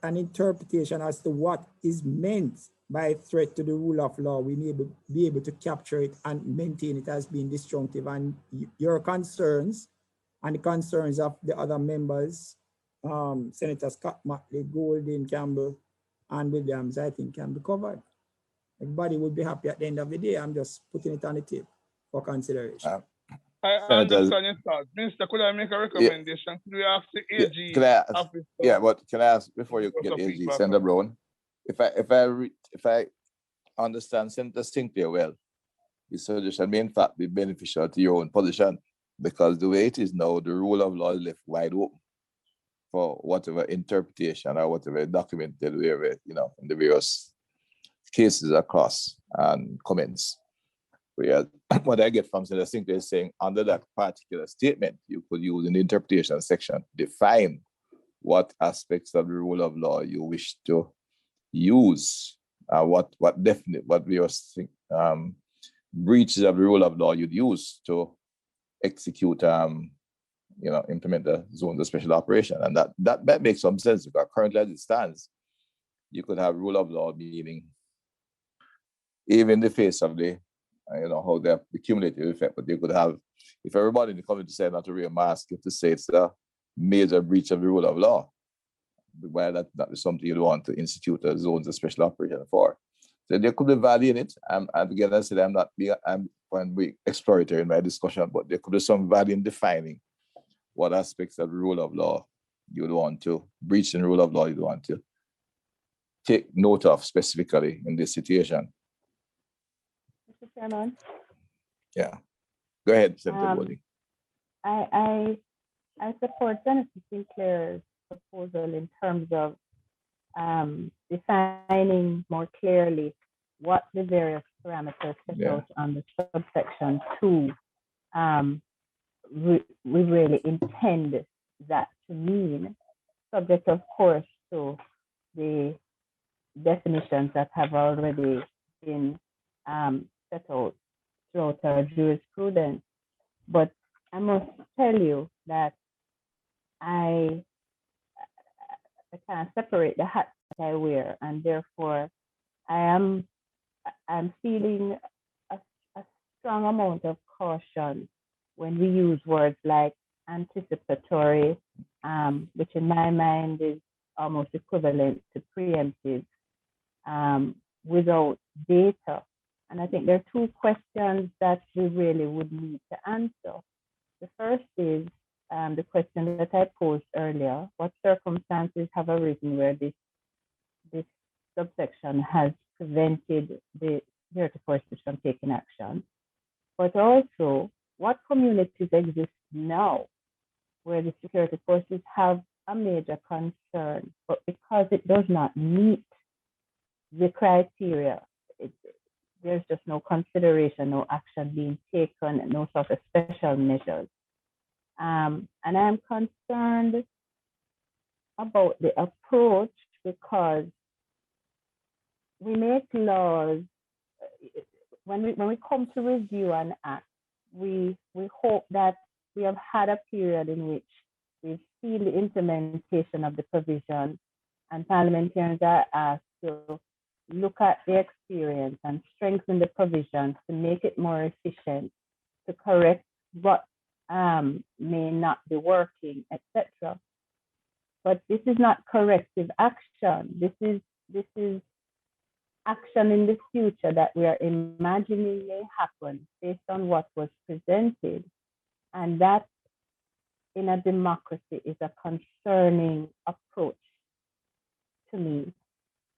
interpretation as to what is meant by threat to the rule of law, we may be able to capture it and maintain it as being disjunctive. And your concerns and the concerns of the other members, Senator Scott Motley, Golden, Campbell, and Williams, I think can be covered. Everybody would be happy at the end of the day. I'm just putting it on the table for consideration. I understand your thought. Minister, could I make a recommendation? Could we ask the AG? Yeah, but can I ask before you get AG, Senator Brown? If I understand Senator Sinclair well, his suggestion may in fact be beneficial to your own position, because the way it is now, the rule of law is left wide open for whatever interpretation or whatever documented, wherever, you know, in the various cases across and comments. Whereas what I get from Senator Sinclair is saying under that particular statement, you could use in the interpretation section, define what aspects of the rule of law you wish to use, what various breaches of the rule of law you'd use to execute, implement the zone of special operation. And that makes some sense, because currently as it stands, you could have rule of law meaning, even in the face of the, how the cumulative effect, but they could have, if everybody in the community said not to wear a mask, if to say it's a major breach of the rule of law, while that is something you'd want to institute a zones of special operation for. So there could be value in it. And again, I said, I'm going to be exploratory in my discussion, but there could be some value in defining what aspects of the rule of law you would want to breach in rule of law you'd want to take note of specifically in this situation. Mr. Chairman. Yeah. Go ahead, Senator Bodie. I support Senator Sinclair's proposal in terms of defining more clearly what the various parameters set out on the subsection 2 we really intend that to mean, subject of course to the definitions that have already been set out throughout our jurisprudence. But I must tell you that I can't separate the hat that I wear, and therefore I'm feeling a strong amount of caution when we use words like anticipatory, which in my mind is almost equivalent to preemptive, without data. And I think there are two questions that we really would need to answer. The first is the question that I posed earlier: what circumstances have arisen where this subsection has prevented the security forces from taking action? But also, what communities exist now where the security forces have a major concern, but because it does not meet the criteria, there's just no consideration, no action being taken, no sort of special measures. And I'm concerned about the approach, because we make laws, when we come to review an act, we hope that we have had a period in which we've seen the implementation of the provision, and parliamentarians are asked to look at the experience and strengthen the provisions to make it more efficient, to correct what may not be working, etc. But this is not corrective action. This is action in the future that we are imagining may happen based on what was presented. And that in a democracy is a concerning approach to me.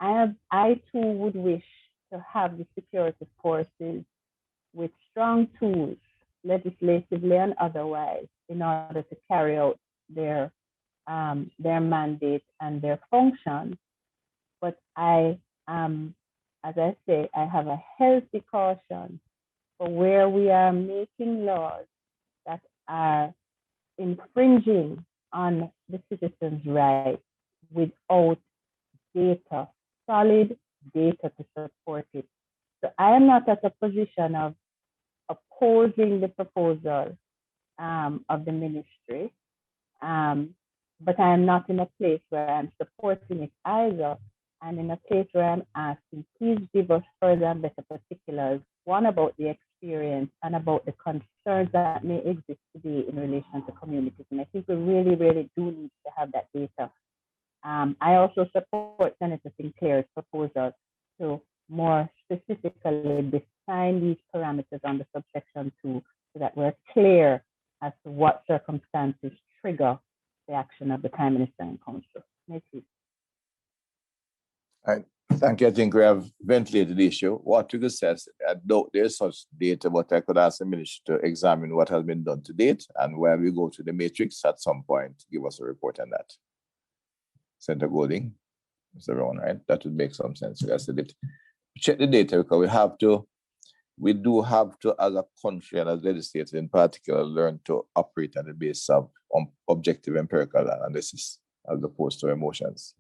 I too would wish to have the security forces with strong tools, legislatively and otherwise, in order to carry out their mandate and their functions. But I as I say, I have a healthy caution for where we are making laws that are infringing on the citizens' rights without data, solid data to support it. So I am not at a position of opposing the proposal of the ministry, but I am not in a place where I'm supporting it either. And in a place where I'm asking, please give us further and better particulars, one about the experience and about the concerns that may exist today in relation to communities. And I think we really, really do need to have that data. I also support Senator Sinclair's proposal to more specifically define these parameters under subsection 2 so that we're clear as to what circumstances trigger the action of the Prime Minister and Council. Thank you. All right. Thank you. I think we have ventilated the issue. What you could say is, I doubt there's such data, but I could ask the minister to examine what has been done to date, and where we go to the matrix at some point, give us a report on that. Senator Golding, Mr. Brown, right? That would make some sense. I said it. Check the data, because we do have to, as a country and as legislators in particular, learn to operate on the basis of objective empirical analysis as opposed to emotions.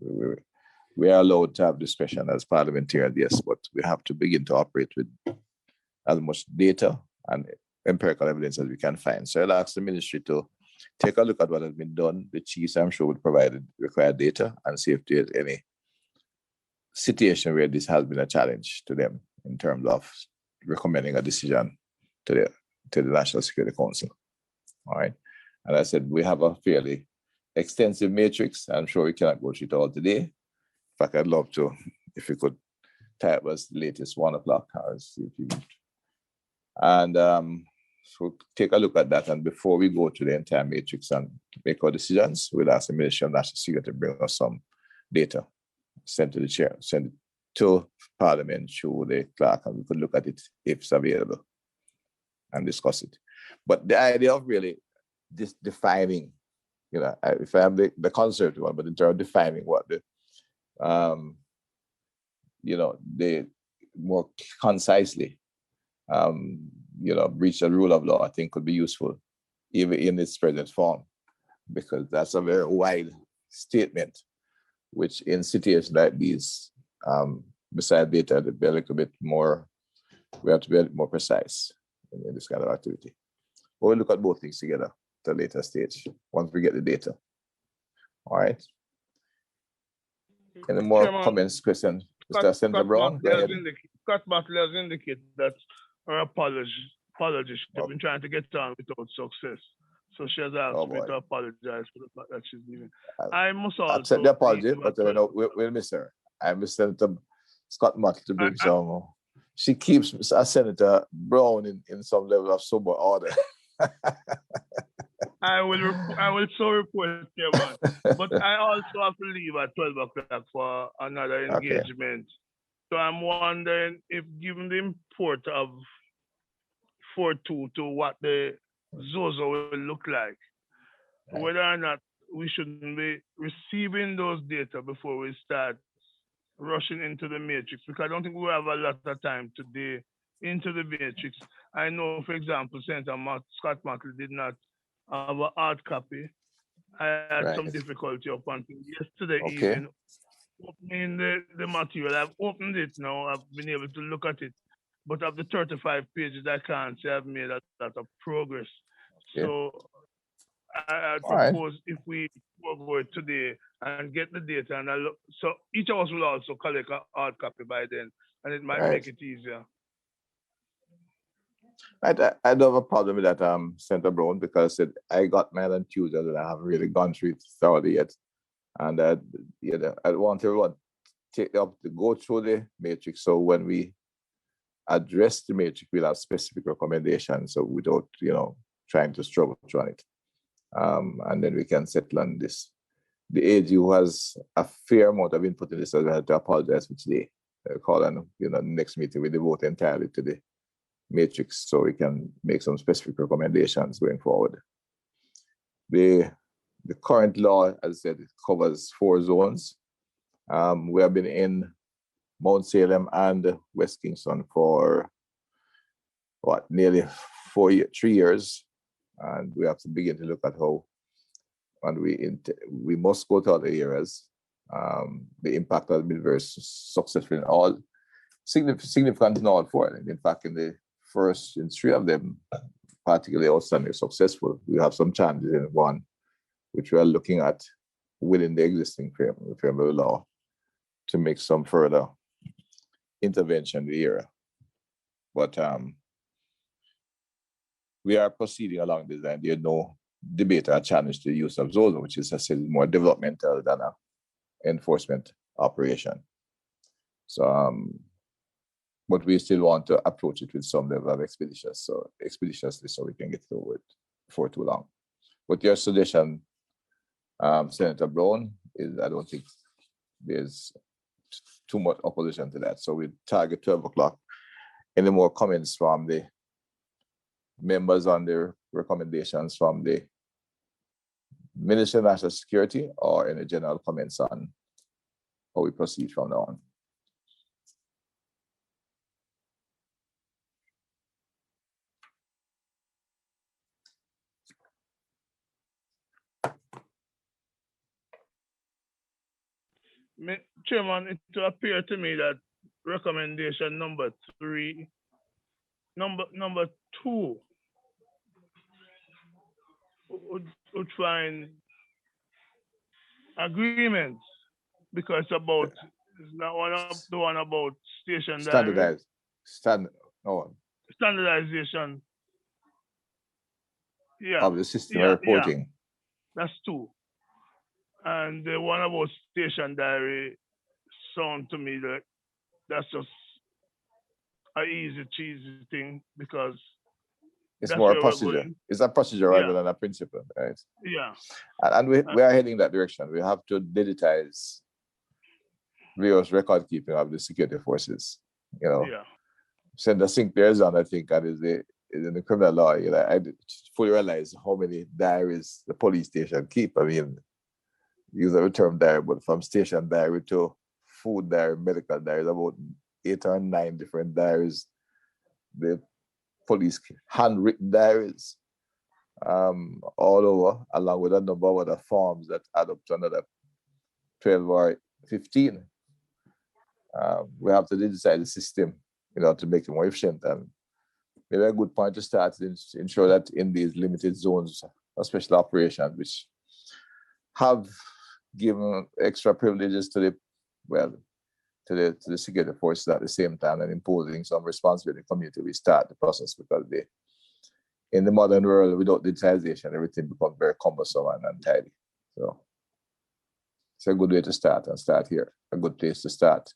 We are allowed to have discretion as parliamentarians, yes, but we have to begin to operate with as much data and empirical evidence as we can find. So I'll ask the ministry to take a look at what has been done. The chiefs, I'm sure, would provide the required data and see if there's any situation where this has been a challenge to them in terms of recommending a decision to the National Security Council. All right. And I said, we have a fairly extensive matrix. I'm sure we cannot go through it all today. In fact, I'd love to, if we could type us the latest 1 o'clock hours. And so take a look at that. And before we go to the entire matrix and make our decisions, we'll ask the Ministry of National Security to bring us some data, send to the chair, send it to Parliament through the clerk, and we could look at it if it's available and discuss it. But the idea of really defining, if I'm the conservative one, but in terms of defining what the more concisely, breach the rule of law, I think could be useful, even in its present form, because that's a very wide statement, which in situations like these, besides data, to be a little bit more, we have to be a bit more precise in this kind of activity. But we'll look at both things together at a later stage, once we get the data. All right. Any more comments, questions? Mr. Senator Brown, go ahead. Scott Butler has indicated that her apology she has been trying to get on without success. So she has asked me to apologize for the fact that she's leaving. I must also accept the apology, but we'll miss her. I miss Senator Scott Butler to bring some. She keeps Senator Brown in some level of sober order. I will so report, Chairman. But I also have to leave at 12 o'clock for another engagement. Okay. So I'm wondering if, given the import of 4.2 to what the ZOSO will look like, whether or not we shouldn't be receiving those data before we start rushing into the matrix, because I don't think we have a lot of time today into the matrix. I know, for example, Senator Scott Martley did not have a hard copy. I had some difficulty up until yesterday evening opening the material. I've opened it now. I've been able to look at it. But of the 35 pages, I can't say I've made a lot of progress. Yeah. So I propose if we go it today and get the data, and so each of us will also collect a hard copy by then, and it might make it easier. I don't have a problem with that, Senator Brown, because I got mine on Tuesday and I haven't really gone through it thoroughly yet. And I want everyone to take up to go through the matrix. So when we address the matrix, we'll have specific recommendations. So without, trying to struggle through it. And then we can settle on this. The AG who has a fair amount of input in this, I have to apologize for today. Call on, next meeting we devote entirely to the matrix so we can make some specific recommendations going forward. The current law, as I said, it covers 4 zones. We have been in Mount Salem and West Kingston for nearly 3 years, and we have to begin to look at how, and we must go to other areas. The impact has been very successful in all, significant in all 4. In fact, in 3 of them, particularly outstanding successful, we have some challenges in one, which we are looking at within the existing frame of the law to make some further intervention in the area. But we are proceeding along this line. There's no debate or challenge to the use of ZOSO, which is, I said, more developmental than an enforcement operation. So, but we still want to approach it with some level of expeditiously so we can get through it before too long. But your suggestion, Senator Brown, is I don't think there's too much opposition to that. So we target 12 o'clock. Any more comments from the members on their recommendations from the Ministry of National Security, or any general comments on how we proceed from now on? Chairman, it appeared to me that recommendation number 2 would find agreements, because it's not the one about station diary. Standardization. Yeah. Of the system reporting. Yeah. That's 2. And the one about station diary sound to me that that's just an easy, cheesy thing, because it's more a procedure. It's a procedure rather than a principle, right? Yeah. And we are heading that direction. We have to digitize various record keeping of the security forces. Yeah. Senator Sinclair's on, I think, that is in the criminal law. I fully realize how many diaries the police station keep. I mean, use the term diary, but from station diary to food diary, medical diaries, about 8 or 9 different diaries. The police handwritten diaries all over, along with a number of other forms that add up to another 12 or 15. We have to digitize the system, to make it more efficient. And maybe a good point to start is ensure that in these limited zones of special operations, which have given extra privileges to the security forces at the same time, and imposing some responsibility in the community, we start the process, because in the modern world, without digitization, everything becomes very cumbersome and untidy. So it's a good way to start, and start here, a good place to start.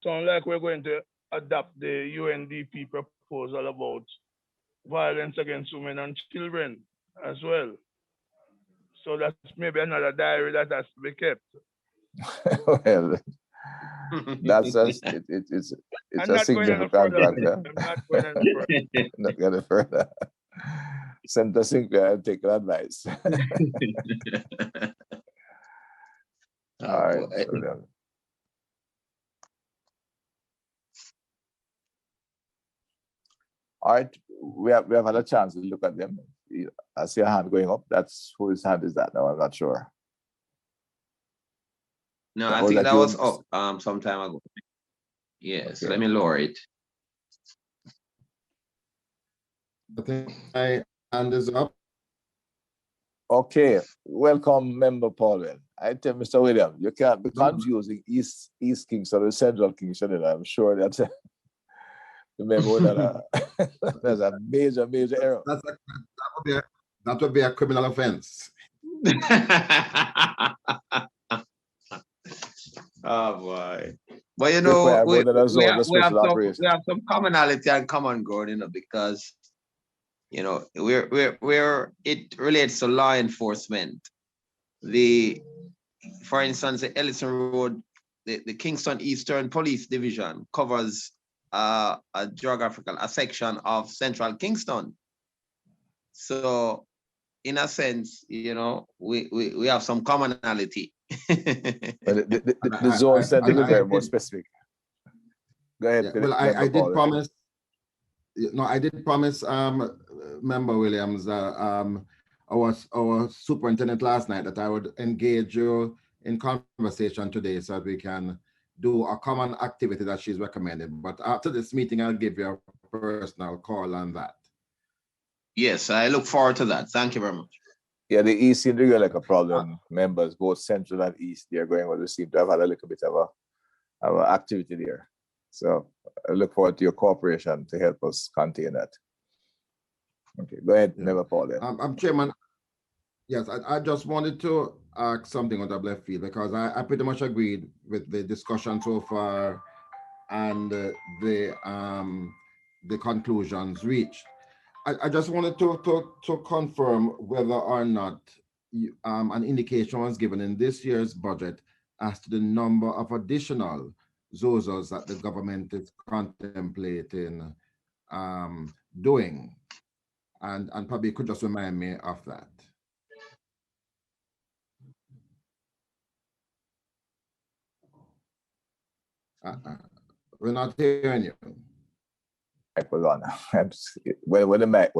Sounds like we're going to adopt the UNDP proposal about violence against women and children as well. So that's maybe another diary that has to be kept. Well, that's it's a significant factor. I'm not going any further. Not going any further. Senator Sinclair, I'll take your advice. All right. All right, we have had a chance to look at them. I see a hand going up. That's whose hand is that now? I'm not sure. No, I think that was up some time ago. Yes, okay. Let me lower it. I think my hand is up. Okay, welcome, Member Paulwell. I tell Mr. Williams, you can't be confusing East Kingston with Central Kingston. I'm sure that's the member that's a major error. That would be a criminal offense. Oh boy. But you know, we have some commonality and common ground, you know, because you know, where it relates to law enforcement. For instance, the Ellison Road, the Kingston Eastern Police Division covers a section of Central Kingston. So in a sense, you know, we have some commonality. The zone said to be very more specific. Go ahead. Yeah, well, I did promise. No, I did promise Member Williams, our superintendent last night, that I would engage you in conversation today so that we can do a common activity that she's recommended. But after this meeting, I'll give you a personal call on that. Yes, I look forward to that. Thank you very much. Yeah, the East seem to be like a problem. Members, both Central and East, they're going where they seem to have had a little bit of a activity there. So I look forward to your cooperation to help us contain that. Okay, go ahead, Member Paul. I'm Chairman. Yes, I just wanted to ask something on the left field because I pretty much agreed with the discussion so far and the conclusions reached. I just wanted to confirm whether or not an indication was given in this year's budget as to the number of additional ZOSOs that the government is contemplating doing, and probably could just remind me of that. We're not hearing you. When the mic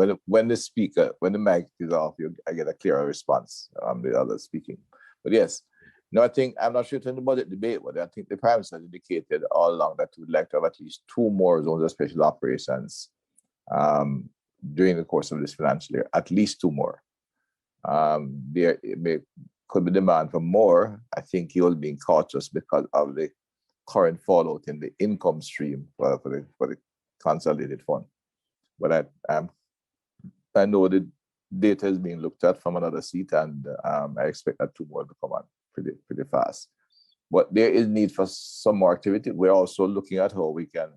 is off, I get a clearer response. The other speaking, but yes. No, I'm not sure it's in the budget debate, but I think the Prime Minister has indicated all along that we would like to have at least 2 more zones of special operations during the course of this financial year, at least 2 more. There could be demand for more. I think he was being cautious because of the current fallout in the income stream for the consolidated fund. But I know the data is being looked at from another seat, and I expect that 2 more to come on pretty fast. But there is need for some more activity. We're also looking at how we can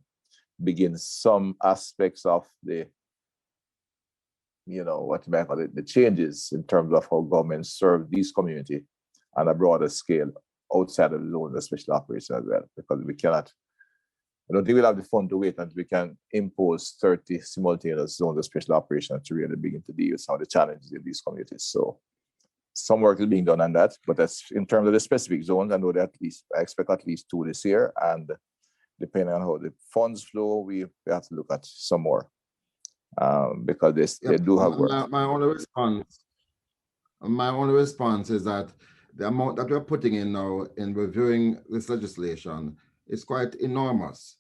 begin some aspects of the, the changes in terms of how governments serve these communities on a broader scale outside of the zones of special operations as well, because I don't think we'll have the fund to wait until we can impose 30 simultaneous zones of special operations to really begin to deal with some of the challenges in these communities. So some work is being done on that, but that's in terms of the specific zones. I know that I expect at least 2 this year, and depending on how the funds flow, we have to look at some more because they do have work. My only response is that the amount that we're putting in now in reviewing this legislation is quite enormous.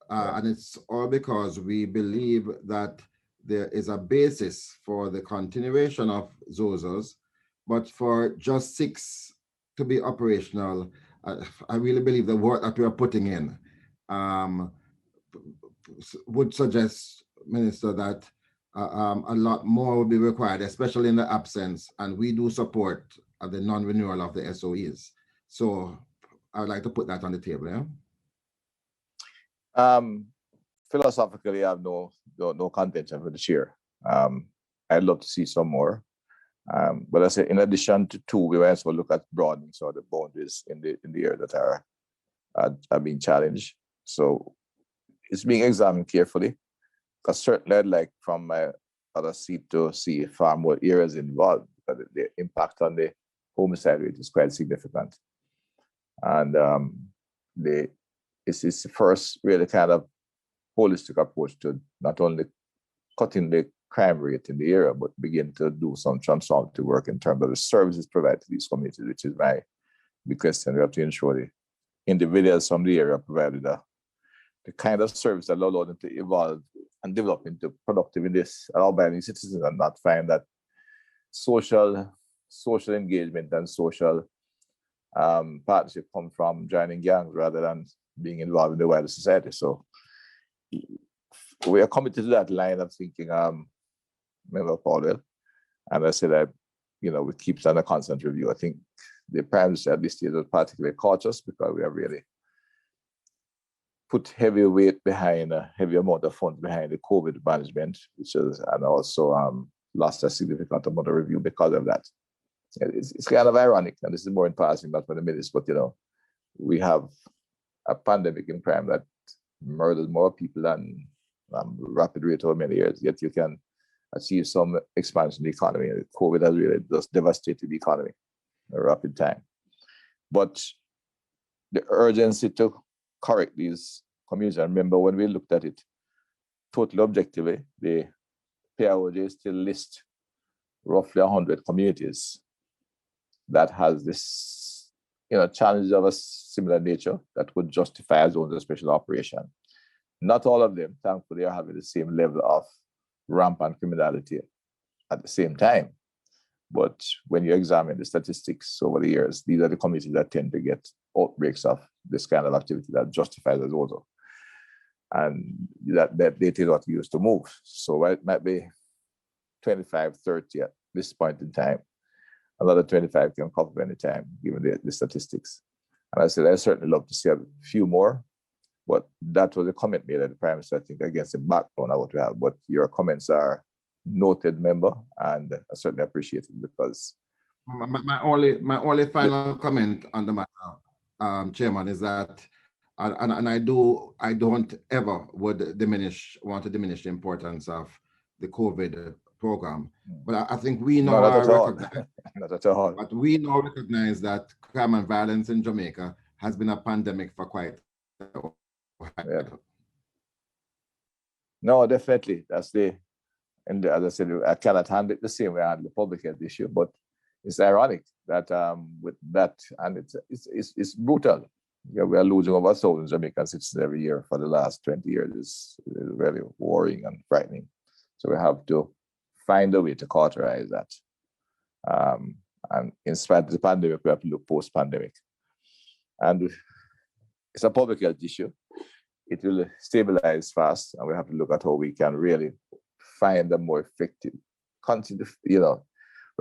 And it's all because we believe that there is a basis for the continuation of ZOSOs, but for just 6 to be operational, I really believe the work that we are putting in would suggest, Minister, that a lot more will be required, especially in the absence, and we do support the non-renewal of the SOEs. So I would like to put that on the table. Yeah? Philosophically, I have no contention for this year. I'd love to see some more. But I say, in addition to 2, we will also look at broadening some of the boundaries in the area that are being challenged. So it's being examined carefully, because certainly I'd like from my other seat to see far more areas involved, because the impact on the homicide rate is quite significant. And it's the first really kind of holistic approach to not only cutting the crime rate in the area, but begin to do some transformative work in terms of the services provided to these communities, which is my big question. We have to ensure the individuals from the area provided the kind of service that allow them to evolve and develop into productive in this, allowed by any citizens, and not find that social social engagement and social partnership come from joining gangs rather than being involved in the wider society. So we are committed to that line of thinking, Member Paulwell. And I said that, we keep it under constant review. I think the Prime Minister at this stage was particularly cautious because we have really put heavy weight behind a heavy amount of funds behind the COVID management, and also lost a significant amount of review because of that. It's kind of ironic, and this is more in passing, not for the minutes, but we have a pandemic in crime that murders more people than rapid rate over many years, yet you can achieve some expansion in the economy. COVID has really just devastated the economy in a rapid time. But the urgency to correct these communities, and remember when we looked at it totally objectively, the PIOJ still lists roughly 100 communities that has this, challenges of a similar nature that would justify zones of special operation. Not all of them, thankfully, are having the same level of rampant criminality at the same time. But when you examine the statistics over the years, these are the communities that tend to get outbreaks of this kind of activity that justifies a ZOSO. And that data is what we used to move. So it might be 25, 30 at this point in time. Another 25 can come up any time, given the statistics. And I said, I certainly love to see a few more, but that was a comment made at the Prime Minister, I think, against the backbone of what we have. But your comments are noted, member, and I certainly appreciate it because my only final comment on the matter, Chairman, is that, and I don't ever want to diminish the importance of the COVID program, but I think we know not at all. But we now recognize that crime and violence in Jamaica has been a pandemic for quite a while. Yeah. No, definitely. That's and as I said, I cannot handle it the same way I handle the public health issue, but it's ironic that with that, and it's brutal. Yeah, we are losing over 1,000 Jamaican citizens every year for the last 20 years. It's really worrying and frightening. So we have to find a way to cauterize that. And in spite of the pandemic, we have to look post-pandemic. And it's a public health issue. It will stabilize fast, and we have to look at how we can really find a more effective,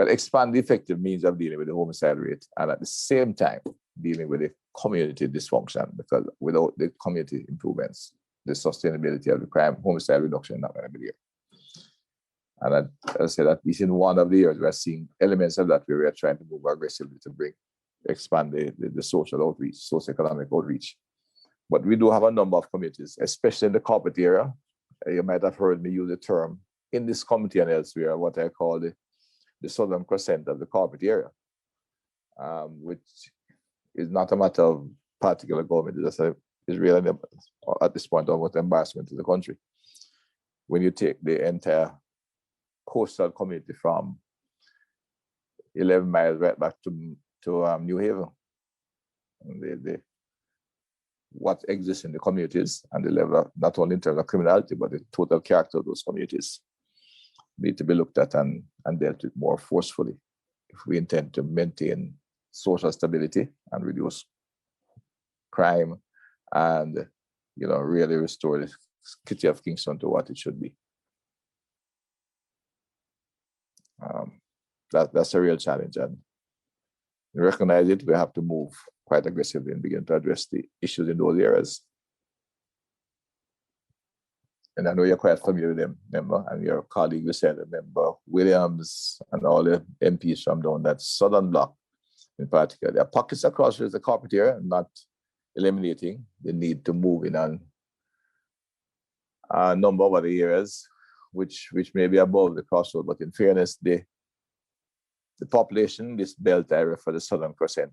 expand the effective means of dealing with the homicide rate, and at the same time, dealing with the community dysfunction, because without the community improvements, the sustainability of the crime, homicide reduction is not going to be there. And I said that at least in one of the years, we're seeing elements of that where we are trying to move aggressively to expand the social outreach, socioeconomic outreach. But we do have a number of communities, especially in the corporate area. You might have heard me use the term in this committee and elsewhere, what I call the southern crescent of the corporate area, which is not a matter of particular government. It's really, at this point, almost embarrassment to the country. When you take the entire coastal community from 11 miles right back to New Haven, what exists in the communities and the level of, not only in terms of criminality, but the total character of those communities need to be looked at and dealt with more forcefully if we intend to maintain social stability and reduce crime and really restore the city of Kingston to what it should be. That's a real challenge, and we recognize it. We have to move quite aggressively and begin to address the issues in those areas. And I know you're quite familiar with them, member, and your colleague, you said, member Williams, and all the MPs from down that southern block in particular. There are pockets across the corporate area, not eliminating the need to move in on a number of other areas, which may be above the crossroad. But in fairness, the population, this belt area for the Southern Crescent,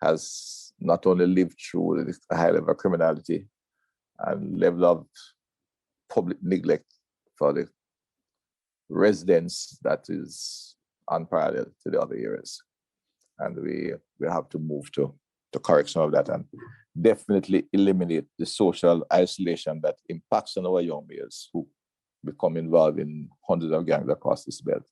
has not only lived through a high level of criminality and level of public neglect for the residents that is unparalleled to the other areas. And we have to move to correct some of that and definitely eliminate the social isolation that impacts on our young males who become involved in hundreds of gangs across this belt.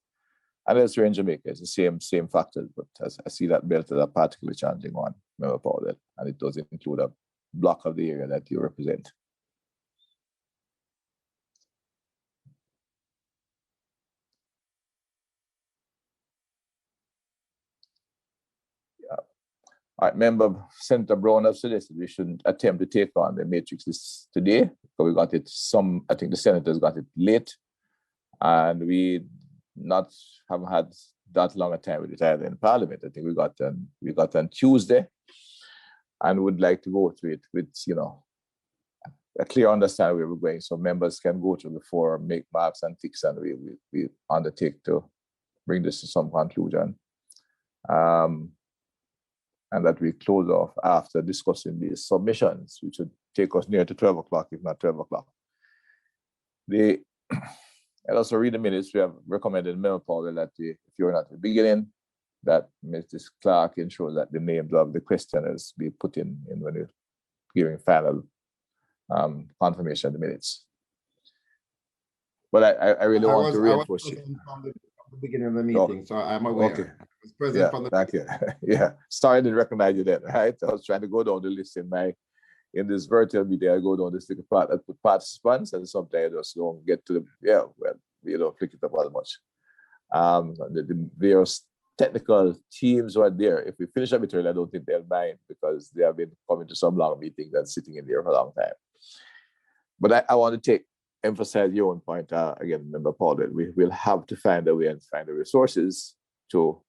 And elsewhere in Jamaica, it's the same factors, but as I see that belt as a particularly challenging one, Member Powell, and it does include a block of the area that you represent. All right, Member Senator Brown has suggested we shouldn't attempt to take on the matrix this today, because we got it I think the senators got it late, and we haven't had that long a time with it either in Parliament. I think we got on Tuesday, and would like to go through it with, a clear understanding where we're going, so members can go through before, make marks and ticks, and we undertake to bring this to some conclusion. And that we close off after discussing these submissions, which would take us near to 12 o'clock, if not 12 o'clock. And also read the minutes. We have recommended Member Powell that if you're not at the beginning, that Mrs. Clark ensures that the names of the questioners be put in when you're giving final confirmation of the minutes. But I really want to reinforce it. From the beginning of the meeting, so I'm aware. Okay. I was present from the thank you. Yeah, sorry I didn't recognize you then, right? I was trying to go down the list in this virtual meeting. I go down this little part, I put participants, and sometimes I just don't get to you don't pick it up as much. The various technical teams who are there, if we finish a bit early, I don't think they'll mind, because they have been coming to some long meetings and sitting in there for a long time. But I want to emphasize your own point again, Member Paul, that we will have to find a way and find the resources to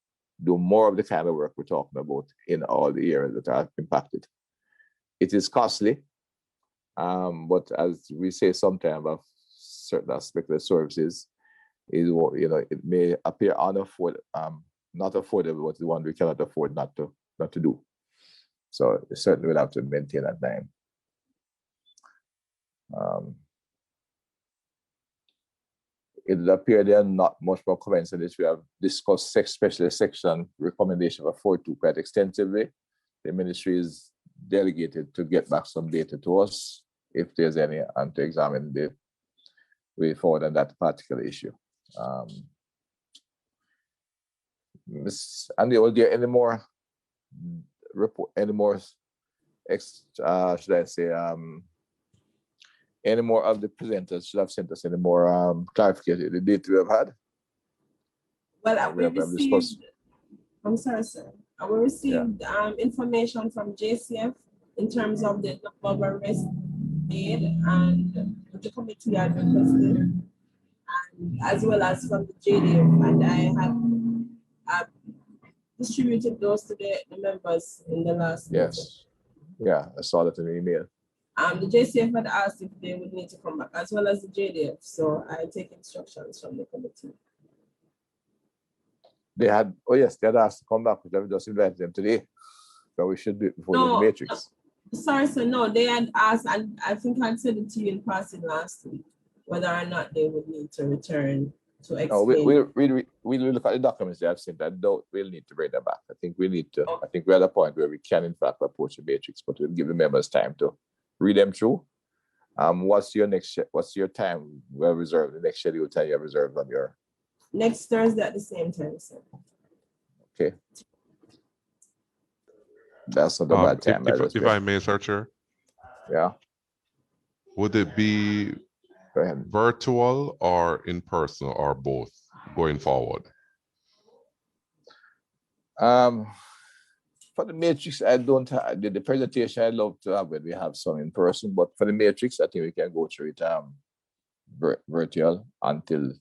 do more of the kind of work we're talking about in all the areas that are impacted. It is costly, but as we say sometimes of certain aspects of the services, it may appear not affordable, but the one we cannot afford not to do. So it certainly will have to maintain that time. It would appear there are not much more comments on this. We have discussed especially section recommendation of 4.2 quite extensively. The ministry is delegated to get back some data to us, if there's any, and to examine the way forward on that particular issue. Ms. Andy, are there any more any more of the presenters should have sent us any more clarification, the data we have had? Well, we received, I'm sorry, sir. We received information from JCF in terms of the number of arrests made and the committee had requested, and as well as from the JDF, and I have distributed those to the members in the last meeting. Yeah, I saw that in the email. The JCF had asked if they would need to come back, as well as the JDF, so I take instructions from the committee. They had asked to come back, but I've just invited them today. So we should do it before the matrix. Sorry, sir, no, they had asked, and I think I said it to you in passing last week, whether or not they would need to return to explain. No, we look at the documents they have sent. I doubt we'll need to bring them back. I think we need to, I think we're at a point where we can in fact approach the matrix, but we'll give the members time to read them through. What's your time well reserved? The next schedule time you have reserved on your next Thursday at the same time, sir. Okay. That's not a bad time. If I may, Sir Chair. Yeah. Would it be virtual or in person or both going forward? For the matrix, I don't have the presentation. I'd love to have when we have some in person, but for the matrix, I think we can go through it virtual until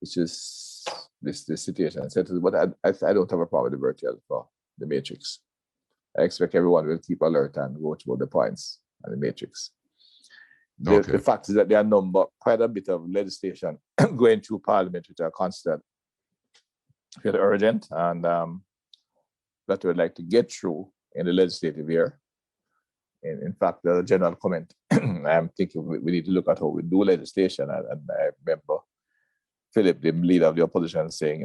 it's just this situation settles. But I don't have a problem with the virtual for the matrix. I expect everyone will keep alert and go through the points on the matrix. The fact is that there are quite a bit of legislation going through Parliament which are considered very urgent and that we'd like to get through in the legislative year. In fact, the general comment, I'm thinking we need to look at how we do legislation. And I remember Philip, the leader of the opposition, saying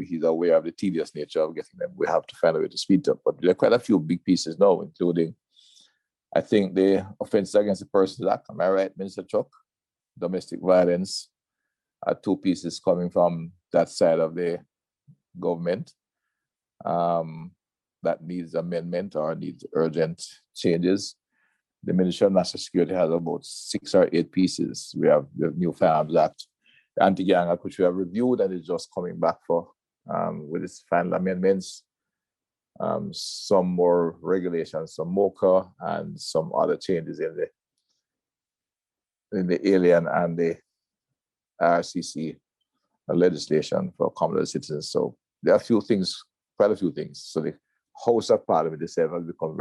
he's aware of the tedious nature of getting them. We have to find a way to speed up. But there are quite a few big pieces now, including, I think, the Offences Against the Persons Act. Am I right, Minister Chuck? Domestic violence, two pieces coming from that side of the government that needs amendment or needs urgent changes. The Ministry of National Security has about 6 or 8 pieces. We have the New Firearms Act, the Anti-Gang Act, which we have reviewed and is just coming back for with its final amendments. Some more regulations, some MOCA, and some other changes in the alien and the RCC legislation for common citizens. So there are quite a few things. So the House of Parliament itself has become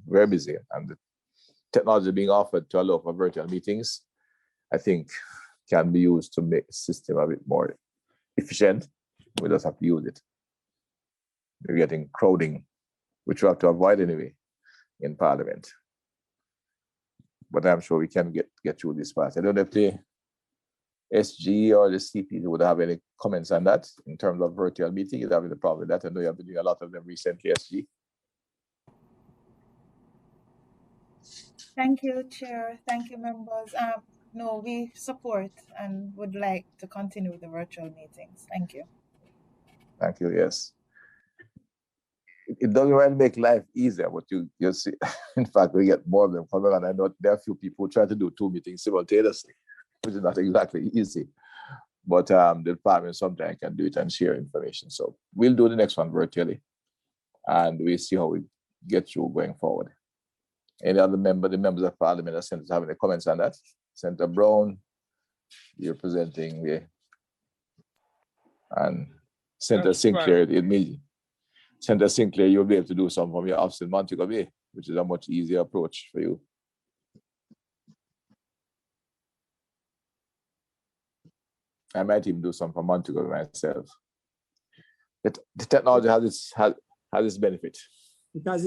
very busy, and the technology being offered to allow for virtual meetings, I think, can be used to make the system a bit more efficient. We just have to use it. We're getting crowding, which we have to avoid anyway in Parliament. But I'm sure we can get through this part. I don't know if the SG or the CP would have any comments on that in terms of virtual meeting. You'd have any problem with that? I know you have been doing a lot of them recently, SG. Thank you, Chair. Thank you, members. No, we support and would like to continue with the virtual meetings. Thank you. Thank you, yes. It doesn't really make life easier, but you see, in fact, we get more of them coming on. I know there are a few people who try to do 2 meetings simultaneously, which is not exactly easy. But the department sometimes can do it and share information. So we'll do the next one virtually, and we'll see how we get through going forward. Any other the members of Parliament or senators have any comments on that? Senator Brown, you're presenting and Senator Sinclair, Senator Sinclair, you'll be able to do something from your office in Montego Bay, which is a much easier approach for you. I might even do something from Montego Bay myself. The technology has its benefit. It has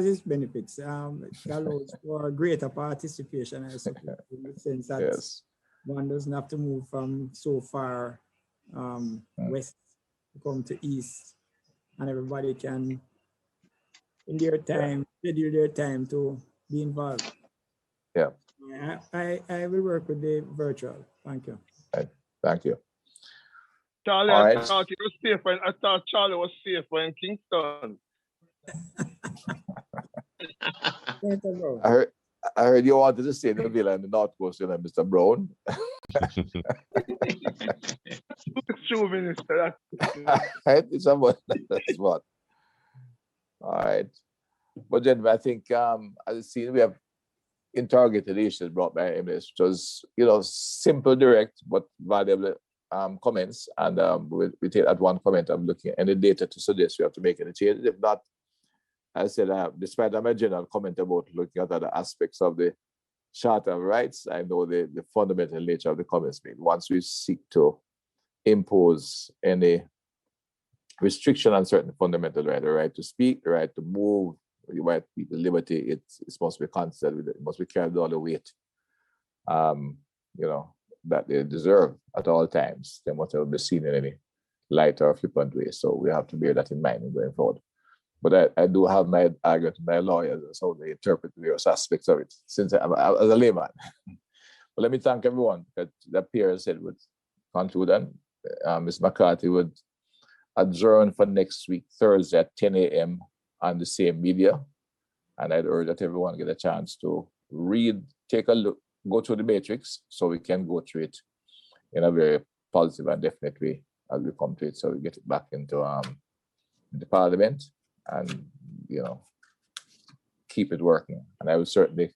its benefits. It allows for greater participation, I suppose, in the sense that yes, one doesn't have to move from so far west to come to east, and everybody can, in their time, schedule their time to be involved. Yeah. I will work with the virtual. Thank you. Right. Thank you. Charlie, all right. I thought Charlie was safer in Kingston. I heard you wanted to stay in the villa in the North Coast, Mr. Brown. True, Minister. It's about that's what. All right. But then I think as I see, we have interrogated issues brought by MS, which was, simple, direct, but valuable comments. And we take that one comment. I'm looking at any data to suggest we have to make any changes. If not, I said, despite my general comment about looking at other aspects of the Charter of Rights, I know the fundamental nature of the comments made. Once we seek to impose any restriction on certain fundamental rights, the right to speak, the right to move, the right to people liberty, it must be considered, it must be carried all the weight, that they deserve at all times. They must not be seen in any light or flippant way. So we have to bear that in mind going forward. But I do have my argument with my lawyers as how they interpret various aspects of it, since I'm as a layman. But let me thank everyone that Pierre said would conclude, and Ms. McCarthy would adjourn for next week, Thursday at 10 a.m. on the same media. And I'd urge that everyone get a chance to read, take a look, go through the matrix so we can go through it in a very positive and definite way as we come to it, so we get it back into the Parliament and, keep it working. And I will certainly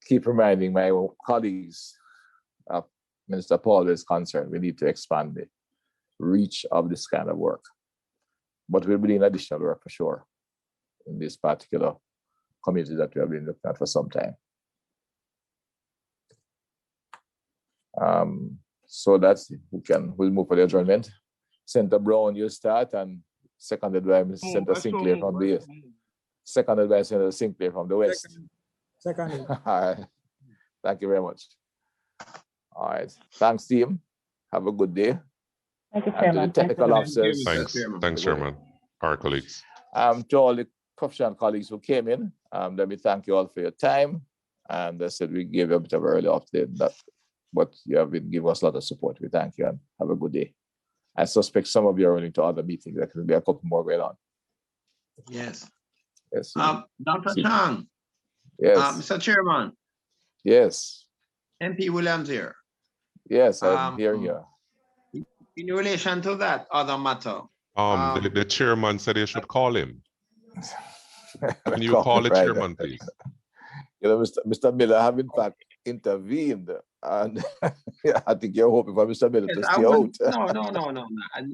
keep reminding my colleagues, Minister Paul is concerned, we need to expand the reach of this kind of work. But we'll be doing additional work for sure in this particular community that we have been looking at for some time. So we'll move for the adjournment. Senator Brown, you start, and seconded by Senator Sinclair from the east. Seconded by Senator Sinclair from the west. Seconded. All right. Thank you very much. All right. Thanks, team. Have a good day. Thank you, And to the technical officers. Thanks, Chairman. Our colleagues. To all the professional colleagues who came in, let me thank you all for your time. And I said we gave you a bit of early update. but you have been giving us a lot of support. We thank you and have a good day. I suspect some of you are running to other meetings. There could be a couple more going on. Yes. Yes. Dr. Chang. Yes. Mr. Chairman. Yes. MP Williams here. Yes, I'm hearing you. In relation to that other matter. The chairman said you should call him. Can you call the chairman, please? You know, Mr. Miller have in fact intervened, and I think you're hoping for Mr. Miller to stay out.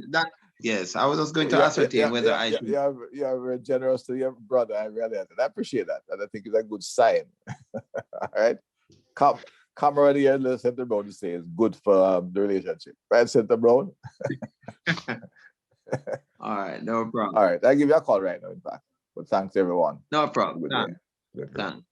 No. Yes, I was just going to ascertain whether I should. You're very generous to your brother. I really appreciate that, and I think it's a good sign. All right, camera here, Senator Brown to say is good for the relationship, right, Senator Brown? All right, no problem. All right, I'll give you a call right now, in fact. But thanks everyone. No problem. Good day. Done.